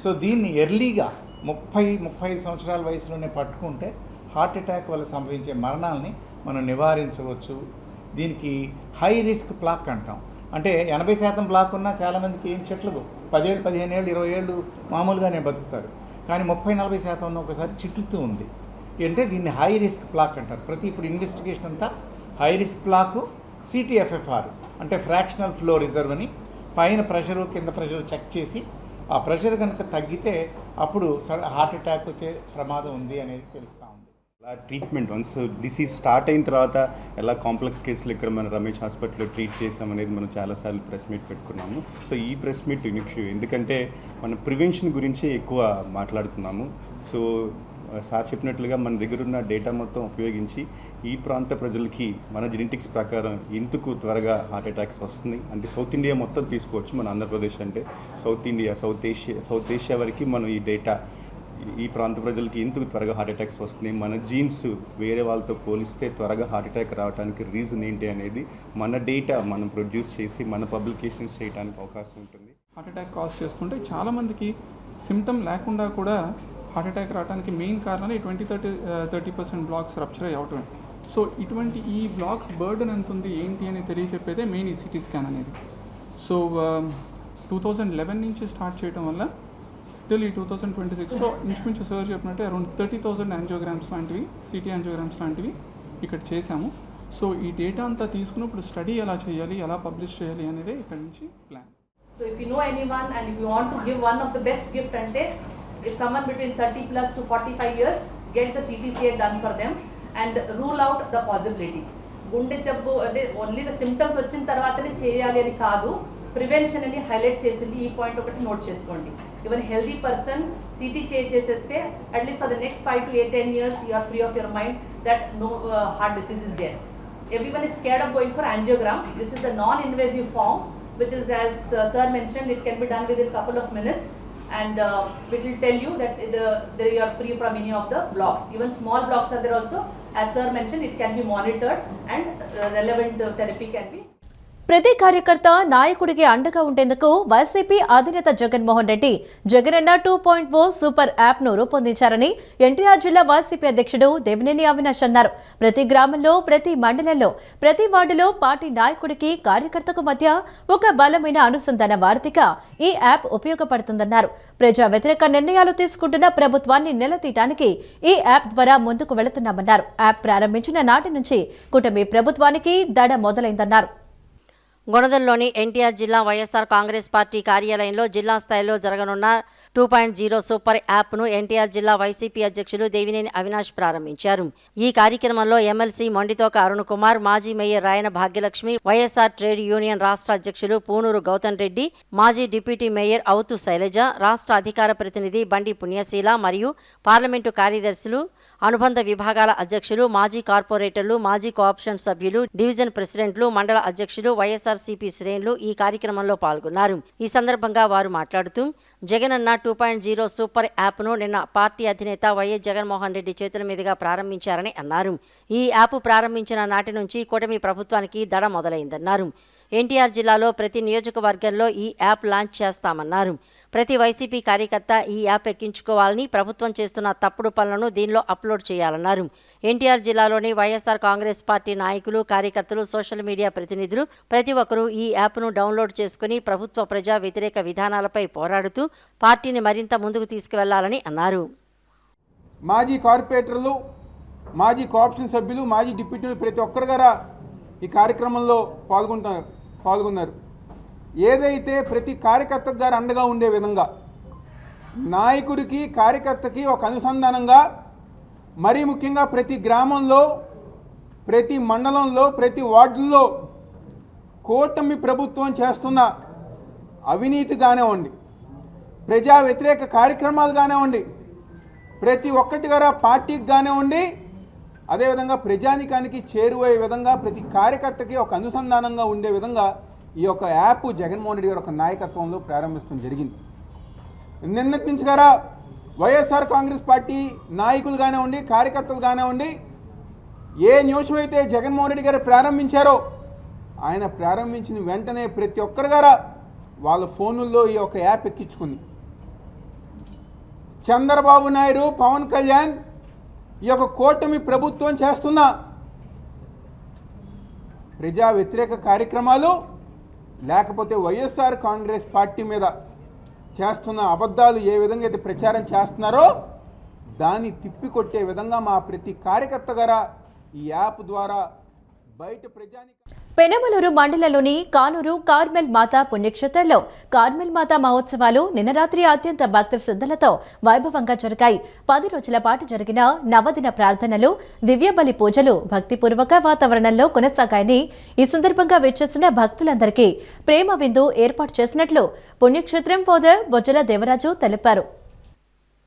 సో దీన్ని ఎర్లీగా 30-35 సంవత్సరాల వయసులోనే పట్టుకుంటే హార్ట్ అటాక్ వల్ల సంభవించే మరణాలని మనం నివారించవచ్చు. దీనికి హై రిస్క్ ప్లాక్ అంటాం. అంటే 80% ప్లాక్ ఉన్నా చాలామందికి ఏం చెట్లదు, 10 ఏళ్ళు, 15 ఏళ్ళు, 20 ఏళ్ళు మామూలుగానే బతుకుతారు. కానీ 30-40% ఉన్న ఒకసారి చిట్లుతూ ఉంది. అంటే దీన్ని హై రిస్క్ ప్లాక్ అంటారు. ఇప్పుడు ఇన్వెస్టిగేషన్ అంతా హై రిస్క్ ప్లాకు, సిటీఎఫ్ఎఫ్ఆర్ అంటే ఫ్రాక్షనల్ ఫ్లో రిజర్వ్ అని పైన ప్రెషరు కింద ప్రెషర్ చెక్ చేసి ఆ ప్రెషర్ కనుక తగ్గితే అప్పుడు హార్ట్ అటాక్ వచ్చే ప్రమాదం ఉంది అనేది తెలుస్తూ ఉంది. ట్రీట్మెంట్ వన్స్ డిసీజ్ స్టార్ట్ అయిన తర్వాత ఎలా కాంప్లెక్స్ కేసులు ఇక్కడ మన రమేష్ హాస్పిటల్లో ట్రీట్ చేసామనేది మనం చాలాసార్లు ప్రెస్ మీట్ పెట్టుకున్నాము. సో ఈ ప్రెస్ మీట్ యూనిక్, ఎందుకంటే మన ప్రివెన్షన్ గురించి ఎక్కువ మాట్లాడుతున్నాము. సో సార్ చెప్పినట్లుగా మన దగ్గర ఉన్న డేటా మొత్తం ఉపయోగించి ఈ ప్రాంత ప్రజలకి మన జెనెటిక్స్ ప్రకారం ఎందుకు త్వరగా హార్ట్ అటాక్స్ వస్తుంది అంటే సౌత్ ఇండియా మొత్తం తీసుకోవచ్చు. మన ఆంధ్రప్రదేశ్ అంటే సౌత్ ఇండియా, సౌత్ ఏషియా వరకు మనం ఈ డేటా ఈ ప్రాంత ప్రజలకి ఎందుకు త్వరగా హార్ట్ అటాక్స్ వస్తుంది, మన జీన్స్ వేరే వాళ్ళతో పోలిస్తే త్వరగా హార్ట్ అటాక్ రావడానికి రీజన్ ఏంటి అనేది మన డేటా మనం ప్రొడ్యూస్ చేసి మన పబ్లికేషన్స్ చేయడానికి అవకాశం ఉంటుంది. హార్ట్ అటాక్ కాజ్ చేస్తుంటే చాలామందికి సిమ్టమ్ లేకుండా కూడా హార్ట్ అటాక్ రావడానికి మెయిన్ కారణాలు 20-30% బ్లాక్స్ రప్చర్ అవ్వటమే. సో ఇటువంటి ఈ బ్లాక్స్ బర్డెన్ ఎంత ఉంది ఏంటి అని తెలియచెప్పేదే మెయిన్ ఈ సిటీ స్కాన్ అనేది. సో 2011 నుంచి స్టార్ట్ చేయడం వల్ల టిల్ ఈ 2026లో ఇంచుమించు సార్ చెప్పినట్టే అరౌండ్ 30,000 యాంజియోగ్రామ్స్ లాంటివి, సిటీ యాంజియోగ్రామ్స్ లాంటివి ఇక్కడ చేశాము. సో ఈ డేటా అంతా తీసుకున్నప్పుడు స్టడీ ఎలా చేయాలి, ఎలా పబ్లిష్ చేయాలి అనేది ఇక్కడ నుంచి plan. So if you know anyone and if you want to give one of the best gift ante, if someone between 30 plus to 45 years, get the CTCA done for them and rule out the possibility. గుండె జబ్బు అంటే ఓన్లీ ద సిమ్టమ్స్ వచ్చిన తర్వాతనే చేయాలి అని కాదు, ప్రివెన్షన్ అని హైలైట్ చేసింది. ఈ పాయింట్ ఒకటి నోట్ చేసుకోండి. ఈవెన్ హెల్దీ పర్సన్ సిటీ చేసేస్తే at least for the next 5 to 10 years you are free of your mind that no heart disease is there. Everyone is scared of going for angiogram. This is the non-invasive form which is, as sir mentioned, it can be done within a couple of minutes and it will tell you that you are free from any of the blocks. Even small blocks are there also. As sir mentioned, it can be monitored and relevant therapy can be. ప్రతి కార్యకర్త నాయకుడికి అండగా ఉండేందుకు వైసీపీ అధినేత జగన్మోహన్ రెడ్డి జగనన్న 2.0 సూపర్ యాప్ను రూపొందించారని ఎన్టీఆర్ జిల్లా వైసీపీ అధ్యక్షుడు దేవినేని అవినాష్ అన్నారు. ప్రతి గ్రామంలో, ప్రతి మండలంలో, ప్రతి వార్డులో పార్టీ నాయకుడికి, కార్యకర్తకు మధ్య ఒక బలమైన అనుసంధాన వార్తిగా ఈ యాప్ ఉపయోగపడుతుందన్నారు. ప్రజా వ్యతిరేక నిర్ణయాలు తీసుకుంటున్న ప్రభుత్వాన్ని నిలదీయడానికి ఈ యాప్ ద్వారా ముందుకు వెళుతున్నామన్నారు. యాప్ ప్రారంభించిన నాటి నుంచి కూటమి ప్రభుత్వానికి దడ మొదలైందన్నారు. గొనదల్లోని ఎన్టీఆర్ జిల్లా వైఎస్ఆర్ కాంగ్రెస్ పార్టీ కార్యాలయంలో జిల్లా స్థాయిలో జరగనున్న 2.0 సూపర్ యాప్ను ఎన్టీఆర్ జిల్లా వైసీపీ అధ్యక్షులు దేవినేని అవినాష్ ప్రారంభించారు. ఈ కార్యక్రమంలో ఎమ్మెల్సీ మొండితోక అరుణ్ కుమార్, మాజీ mayor Rayana Bhagyalakshmi, YSR trade union రాష్ట్ర అధ్యక్షులు పూనూరు గౌతమ్ రెడ్డి, మాజీ డిప్యూటీ మేయర్ అవుతు శైలజ, రాష్ట్ర అధికార ప్రతినిధి బండి పుణ్యశీల మరియు పార్లమెంటు కార్యదర్శులు, అనుబంధ విభాగాల అధ్యక్షులు, మాజీ కార్పొరేటర్లు, మాజీ కోఆప్షన్ సభ్యులు, డివిజన్ ప్రెసిడెంట్లు, మండల అధ్యక్షులు, వైఎస్ఆర్సీపీ శ్రేణులు ఈ కార్యక్రమంలో పాల్గొన్నారు. ఈ సందర్భంగా వారు మాట్లాడుతూ జగనన్న 2.0 సూపర్ యాప్ను నిన్న పార్టీ అధినేత వైఎస్ జగన్మోహన్ రెడ్డి చేతుల మీదుగా ప్రారంభించారని అన్నారు. ఈ యాప్ ప్రారంభించిన నాటి నుంచి కూటమి ప్రభుత్వానికి దడ మొదలైందన్నారు. ఎన్టీఆర్ జిల్లాలో ప్రతి నియోజకవర్గంలో ఈ యాప్ లాంచ్ చేస్తామన్నారు. ప్రతి వైసీపీ కార్యకర్త ఈ యాప్ ఎక్కించుకోవాలని, ప్రభుత్వం చేస్తున్న తప్పుడు పనులను దీనిలో అప్లోడ్ చేయాలన్నారు. ఎన్టీఆర్ జిల్లాలోని వైఎస్ఆర్ కాంగ్రెస్ పార్టీ నాయకులు, కార్యకర్తలు, సోషల్ మీడియా ప్రతినిధులు ప్రతి ఒక్కరూ ఈ యాప్ను డౌన్లోడ్ చేసుకుని ప్రభుత్వ ప్రజా వ్యతిరేక విధానాలపై పోరాడుతూ పార్టీని మరింత ముందుకు తీసుకువెళ్లాలని అన్నారు. మాజీ కార్పొరేటర్లు, మాజీ కోఆప్షన్ సభ్యులు, మాజీ డిప్యూటీలు ప్రతి ఒక్కరు గారా ఈ కార్యక్రమంలో పాల్గొన్నారు. ఏదైతే ప్రతి కార్యకర్తకు గారు అండగా ఉండే విధంగా నాయకుడికి, కార్యకర్తకి ఒక అనుసంధానంగా, మరీ ముఖ్యంగా ప్రతి గ్రామంలో, ప్రతి మండలంలో, ప్రతి వార్డుల్లో కూటమి ప్రభుత్వం చేస్తున్న అవినీతి కానివ్వండి, ప్రజా వ్యతిరేక కార్యక్రమాలు కానివ్వండి, ప్రతి ఒక్కటి గారా పార్టీకి కానివ్వండి, అదేవిధంగా ప్రజానికానికి చేరువయ్యే విధంగా, ప్రతి కార్యకర్తకి ఒక అనుసంధానంగా ఉండే విధంగా ఈ యొక్క యాప్ జగన్మోహన్ రెడ్డి గారి ఒక నాయకత్వంలో ప్రారంభించడం జరిగింది. నిన్నటి నుంచి గారా వైఎస్ఆర్ కాంగ్రెస్ పార్టీ నాయకులు కానివ్వండి, కార్యకర్తలు కానివ్వండి, ఏ నిమిషం అయితే జగన్మోహన్ రెడ్డి గారు ప్రారంభించారో ఆయన ప్రారంభించిన వెంటనే ప్రతి ఒక్కరు గారా వాళ్ళ ఫోనుల్లో ఈ యొక్క యాప్ ఎక్కించుకుంది. చంద్రబాబు నాయుడు, పవన్ కళ్యాణ్ ఈ యొక్క కూటమి ప్రభుత్వం చేస్తున్న ప్రజా వ్యతిరేక కార్యక్రమాలు, లేకపోతే వైఎస్ఆర్ కాంగ్రెస్ పార్టీ మీద చేస్తున్న అబద్ధాలు ఏ విధంగా అయితే ప్రచారం చేస్తున్నారో దాన్ని తిప్పికొట్టే విధంగా మా ప్రతి కార్యకర్త గారా ఈ యాప్ ద్వారా బయట ప్రజాని. పెనమలూరు మండలంలోని కానూరు కార్మెల్ మాత పుణ్యక్షేత్రంలో కార్మెల్ మాత మహోత్సవాలు నిన్న రాత్రి అత్యంత భక్తి శ్రద్ధలతో వైభవంగా జరిగాయి. 10 రోజుల పాటు జరిగిన నవదిన ప్రార్థనలు, దివ్య బలి పూజలు భక్తిపూర్వక వాతావరణంలో కొనసాగాయని ఈ సందర్భంగా విచ్చేసిన భక్తులందరికీ ప్రేమ విందు ఏర్పాటు చేసినట్లు పుణ్యక్షేత్రం ఫాదర్ బొజ్జల దేవరాజు తెలిపారు.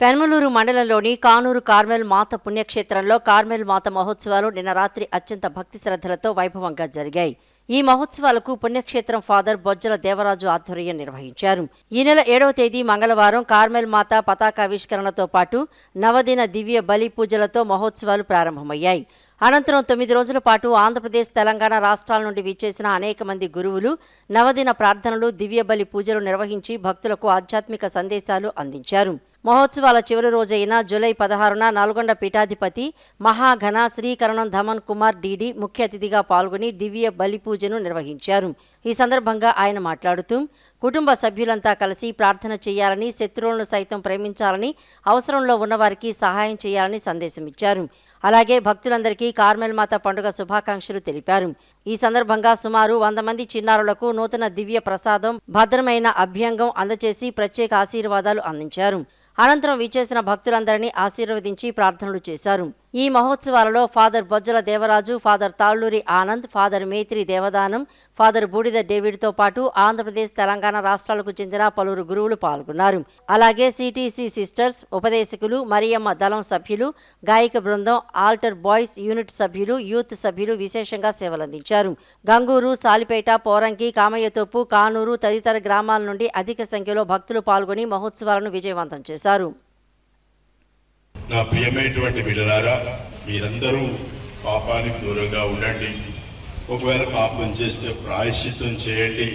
పెనమలూరు మండలంలోని కానూరు కార్మెల్ మాత పుణ్యక్షేత్రంలో కార్మెల్ మాత మహోత్సవాలు నిన్న రాత్రి అత్యంత భక్తి శ్రద్ధలతో వైభవంగా జరిగాయి. ఈ మహోత్సవాలకు పుణ్యక్షేత్రం ఫాదర్ బొజ్జల దేవరాజు ఆధ్వర్యం నిర్వహించారు. ఈ నెల 7వ తేదీ మంగళవారం కార్మెల్ మాత పతాకావిష్కరణతో పాటు నవదిన దివ్య బలి పూజలతో మహోత్సవాలు ప్రారంభమయ్యాయి. అనంతరం 9 రోజుల పాటు ఆంధ్రప్రదేశ్, తెలంగాణ రాష్ట్రాల నుండి విచ్చేసిన అనేక మంది గురువులు నవదిన ప్రార్థనలు, దివ్య బలి పూజలు నిర్వహించి భక్తులకు ఆధ్యాత్మిక సందేశాలు అందించారు. మహోత్సవాల చివరి రోజైన జూలై 16న నల్గొండ పీఠాధిపతి మహాఘన శ్రీకరణం ధమన్ కుమార్ డీడీ ముఖ్య అతిథిగా పాల్గొని దివ్య బలి పూజను నిర్వహించారు. ఈ సందర్భంగా ఆయన మాట్లాడుతూ కుటుంబ సభ్యులంతా కలిసి ప్రార్థన చేయాలని, శత్రువులను సైతం ప్రేమించాలని, అవసరంలో ఉన్నవారికి సహాయం చేయాలని సందేశమిచ్చారు. అలాగే భక్తులందరికీ కార్మెల్ మాత పండుగ శుభాకాంక్షలు తెలిపారు. ఈ సందర్భంగా సుమారు 100 మంది చిన్నారులకు నూతన దివ్య ప్రసాదం, భద్రమైన అభ్యంగం అందజేసి ప్రత్యేక ఆశీర్వాదాలు అందించారు. అనంతరం విచ్చేసిన భక్తులందరినీ ఆశీర్వదించి ప్రార్థనలు చేశారు. ఈ మహోత్సవాలలో father Bojjala Devaraju, father Talluri Anand, father Metri Devadanam, father Budida డేవిడ్తో పాటు ఆంధ్రప్రదేశ్, తెలంగాణ రాష్ట్రాలకు చెందిన పలువురు గురువులు పాల్గొన్నారు. అలాగే సిటీసీ సిస్టర్స్, ఉపదేశకులు, మరియమ్మ దళం సభ్యులు, గాయక బృందం, ఆల్టర్ బాయ్స్ యూనిట్ సభ్యులు, యూత్ సభ్యులు విశేషంగా సేవలందించారు. గంగూరు, సాలిపేట, పోరంకి, కామయ్యతోపు, కానూరు తదితర గ్రామాల నుండి అధిక సంఖ్యలో భక్తులు పాల్గొని మహోత్సవాలను విజయవంతం చేశారు. నా ప్రియమైనటువంటి బిడ్డలారా, మీరందరూ పాపానికి దూరంగా ఉండండి. ఒకవేళ పాపం చేస్తే ప్రాయశ్చిత్తం చేయండి.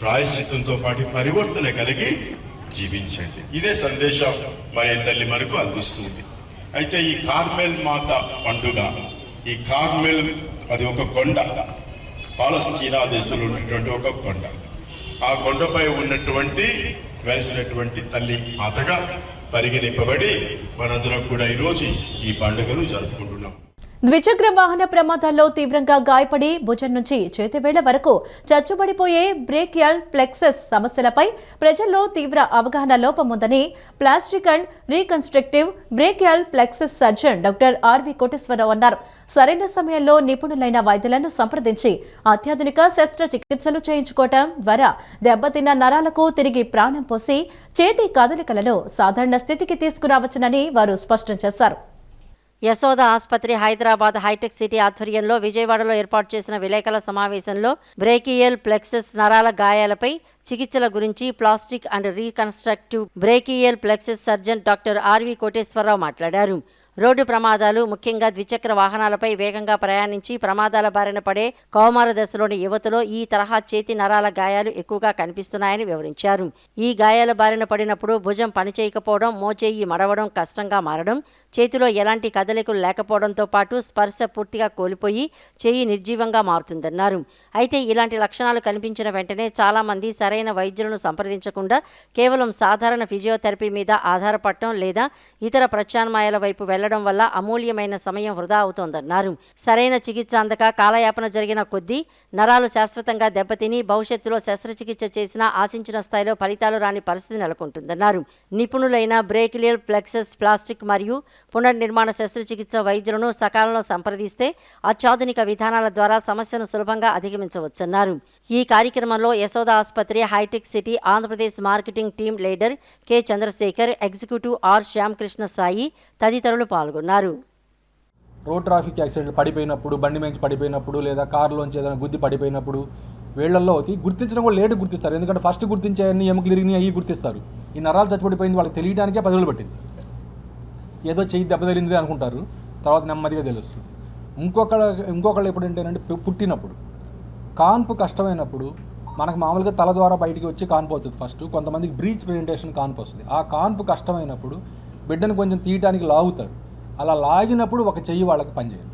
ప్రాయశ్చిత్తంతో పాటు పరివర్తన కలిగి జీవించండి. ఇదే సందేశం మరి తల్లి మనకు అందిస్తుంది. అయితే ఈ కార్మెల్ మాత పండుగ, ఈ కార్మెల్ అది ఒక కొండ, పాలస్తీనా దేశంలో ఉన్నటువంటి ఒక కొండ. ఆ కొండపై ఉన్నటువంటి వెలిసినటువంటి తల్లి మాతగా పరిగణింపబడి మనందరం కూడా ఈరోజు ఈ పండుగను జరుపుకుంటున్నాం. ద్విచక్ర వాహన ప్రమాదాల్లో తీవ్రంగా గాయపడి భుజం నుంచి చేతివేళ్ల వరకు చచ్చుబడిపోయే బ్రేకియల్ ప్లెక్సస్ సమస్యలపై ప్రజల్లో తీవ్ర అవగాహన లోపం ఉందని plastic and reconstructive brachial plexus surgeon doctor R V Koteswararao అన్నారు. సరైన సమయంలో నిపుణులైన వైద్యులను సంప్రదించి అత్యాధునిక శస్త్రచికిత్సలు చేయించుకోవటం ద్వారా దెబ్బతిన్న నరాలకు తిరిగి ప్రాణం పోసి చేతి కదలికలను సాధారణ స్థితికి తీసుకురావచ్చునని వారు స్పష్టం చేశారు. యశోద ఆసుపత్రి హైదరాబాద్ హైటెక్ సిటీ ఆధ్వర్యంలో విజయవాడలో ఏర్పాటు చేసిన విలేకరుల సమావేశంలో బ్రేకియల్ ప్లెక్సస్ నరాల గాయాలపై చికిత్సల గురించి plastic and reconstructive brachial plexus surgeon doctor R V Koteswararao మాట్లాడారు. రోడ్డు ప్రమాదాలు, ముఖ్యంగా ద్విచక్ర వాహనాలపై వేగంగా ప్రయాణించి ప్రమాదాల బారిన పడే కౌమార దశలోని యువతలో ఈ తరహా చేతి నరాల గాయాలు ఎక్కువగా కనిపిస్తున్నాయని వివరించారు. ఈ గాయాల బారిన పడినప్పుడు భుజం పనిచేయకపోవడం, మోచేయి మడవడం కష్టంగా మారడం, చేతిలో ఎలాంటి కదలికలు లేకపోవడంతో పాటు స్పర్శ పూర్తిగా కోల్పోయి చేయి నిర్జీవంగా మారుతుందన్నారు. అయితే ఇలాంటి లక్షణాలు కనిపించిన వెంటనే చాలామంది సరైన వైద్యులను సంప్రదించకుండా కేవలం సాధారణ ఫిజియోథెరపీ మీద ఆధారపడటం లేదా ఇతర ప్రత్యామ్నాయాల వైపు వెళ్లడం వల్ల అమూల్యమైన సమయం వృధా అవుతోందన్నారు. సరైన చికిత్స అందక కాలయాపన జరిగిన కొద్దీ నరాలు శాశ్వతంగా దెబ్బతిని భవిష్యత్తులో శస్త్రచికిత్స చేసినా ఆశించిన స్థాయిలో ఫలితాలు రాని పరిస్థితి నెలకొంటుందన్నారు. నిపుణులైన బ్రేకియల్ ప్లెక్సస్, ప్లాస్టిక్ మరియు పునర్నిర్మాణ శస్త్రచికిత్స వైద్యులను సకాలంలో సంప్రదిస్తే అత్యాధునిక విధానాల ద్వారా సమస్యను సులభంగా అధిగమించవచ్చన్నారు. ఈ కార్యక్రమంలో యశోద ఆసుపత్రి hitech city Andhra Pradesh marketing team leader K Chandrasekhar, executive R Shyamakrishna Sai తదితరులు పాల్గొన్నారు. రోడ్ ట్రాఫిక్ యాక్సిడెంట్లు పడిపోయినప్పుడు, బండి మేంచి పడిపోయినప్పుడు లేదా కారులోంచి ఏదైనా గుద్ది పడిపోయినప్పుడు వేళ్లలో గుర్తించడం కూడా లేటు గుర్తిస్తారు. ఎందుకంటే ఫస్ట్ గుర్తించేయన్ని ఎముకలు ఇరిగినాయి అవి గుర్తిస్తారు. ఈ నరాలు చచ్చిపడిపోయింది వాళ్ళకి తెలియడానికే 10 రోజులు పట్టింది. ఏదో చెయ్యి దెబ్బ తగిలింది అనుకుంటారు, తర్వాత నెమ్మదిగా తెలుస్తుంది. ఇంకొకళ్ళు ఎప్పుడంటేనంటే పుట్టినప్పుడు కాన్పు కష్టమైనప్పుడు మనకు మామూలుగా తల ద్వారా బయటికి వచ్చి కాన్పు అవుతుంది. ఫస్ట్ కొంతమందికి బ్రీచ్ ప్రెజెంటేషన్ కాన్పు వస్తుంది. ఆ కాన్పు కష్టమైనప్పుడు బిడ్డను కొంచెం తీయటానికి లాగుతాడు. అలా లాగినప్పుడు ఒక చెయ్యి వాళ్ళకి పనిచేయదు.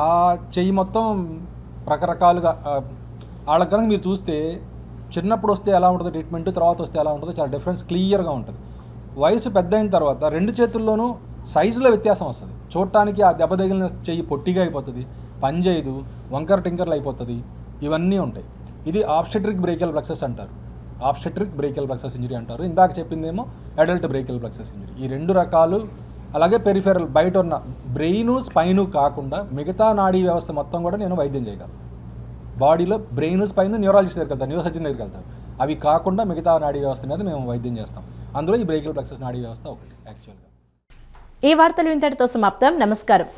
ఆ చెయ్యి మొత్తం రకరకాలుగా వాళ్ళకి కనుక మీరు చూస్తే చిన్నప్పుడు వస్తే ఎలా ఉంటుందో ట్రీట్మెంట్, తర్వాత వస్తే ఎలా ఉంటుందో చాలా డిఫరెన్స్ క్లియర్గా ఉంటుంది. వయసు పెద్ద అయిన తర్వాత 2 చేతుల్లోనూ సైజులో వ్యత్యాసం వస్తుంది. చూడటానికి ఆ దెబ్బ తగిలిన చెయ్యి పొట్టిగా అయిపోతుంది, పని చేయదు, వంకర టింకర్లు అయిపోతుంది, ఇవన్నీ ఉంటాయి. ఇది ఆబ్స్టెట్రిక్ బ్రేకియల్ ప్లెక్సస్ అంటారు. ఆబ్స్టెట్రిక్ బ్రేకియల్ ప్లెక్సస్ ఇంజరీ అంటారు. ఇందాక చెప్పిందేమో అడల్ట్ బ్రేకియల్ ప్లెక్సస్ ఇంజరీ. ఈ 2 రకాలు. అలాగే పెరిఫెరల్ బయట ఉన్న బ్రెయిన్, స్పైన్ కాకుండా మిగతా నాడీ వ్యవస్థ మొత్తం కూడా నేను వైద్యం చేయగలను. బాడీలో బ్రెయిన్, స్పైన్ న్యూరాలజిస్ట్ దగ్గరికి వెళ్తాను, న్యూరోసర్జన్ దగ్గరికి వెళ్తాను. అవి కాకుండా మిగతా నాడీ వ్యవస్థ మీద మేము వైద్యం చేస్తాం. అందులో ఈ బ్రేకియల్ ప్లెక్సస్ నాడీ వ్యవస్థ ఒకటి యాక్చువల్గా. ఈ వార్తలు ఇంతటితో సమాప్తం. నమస్కారం.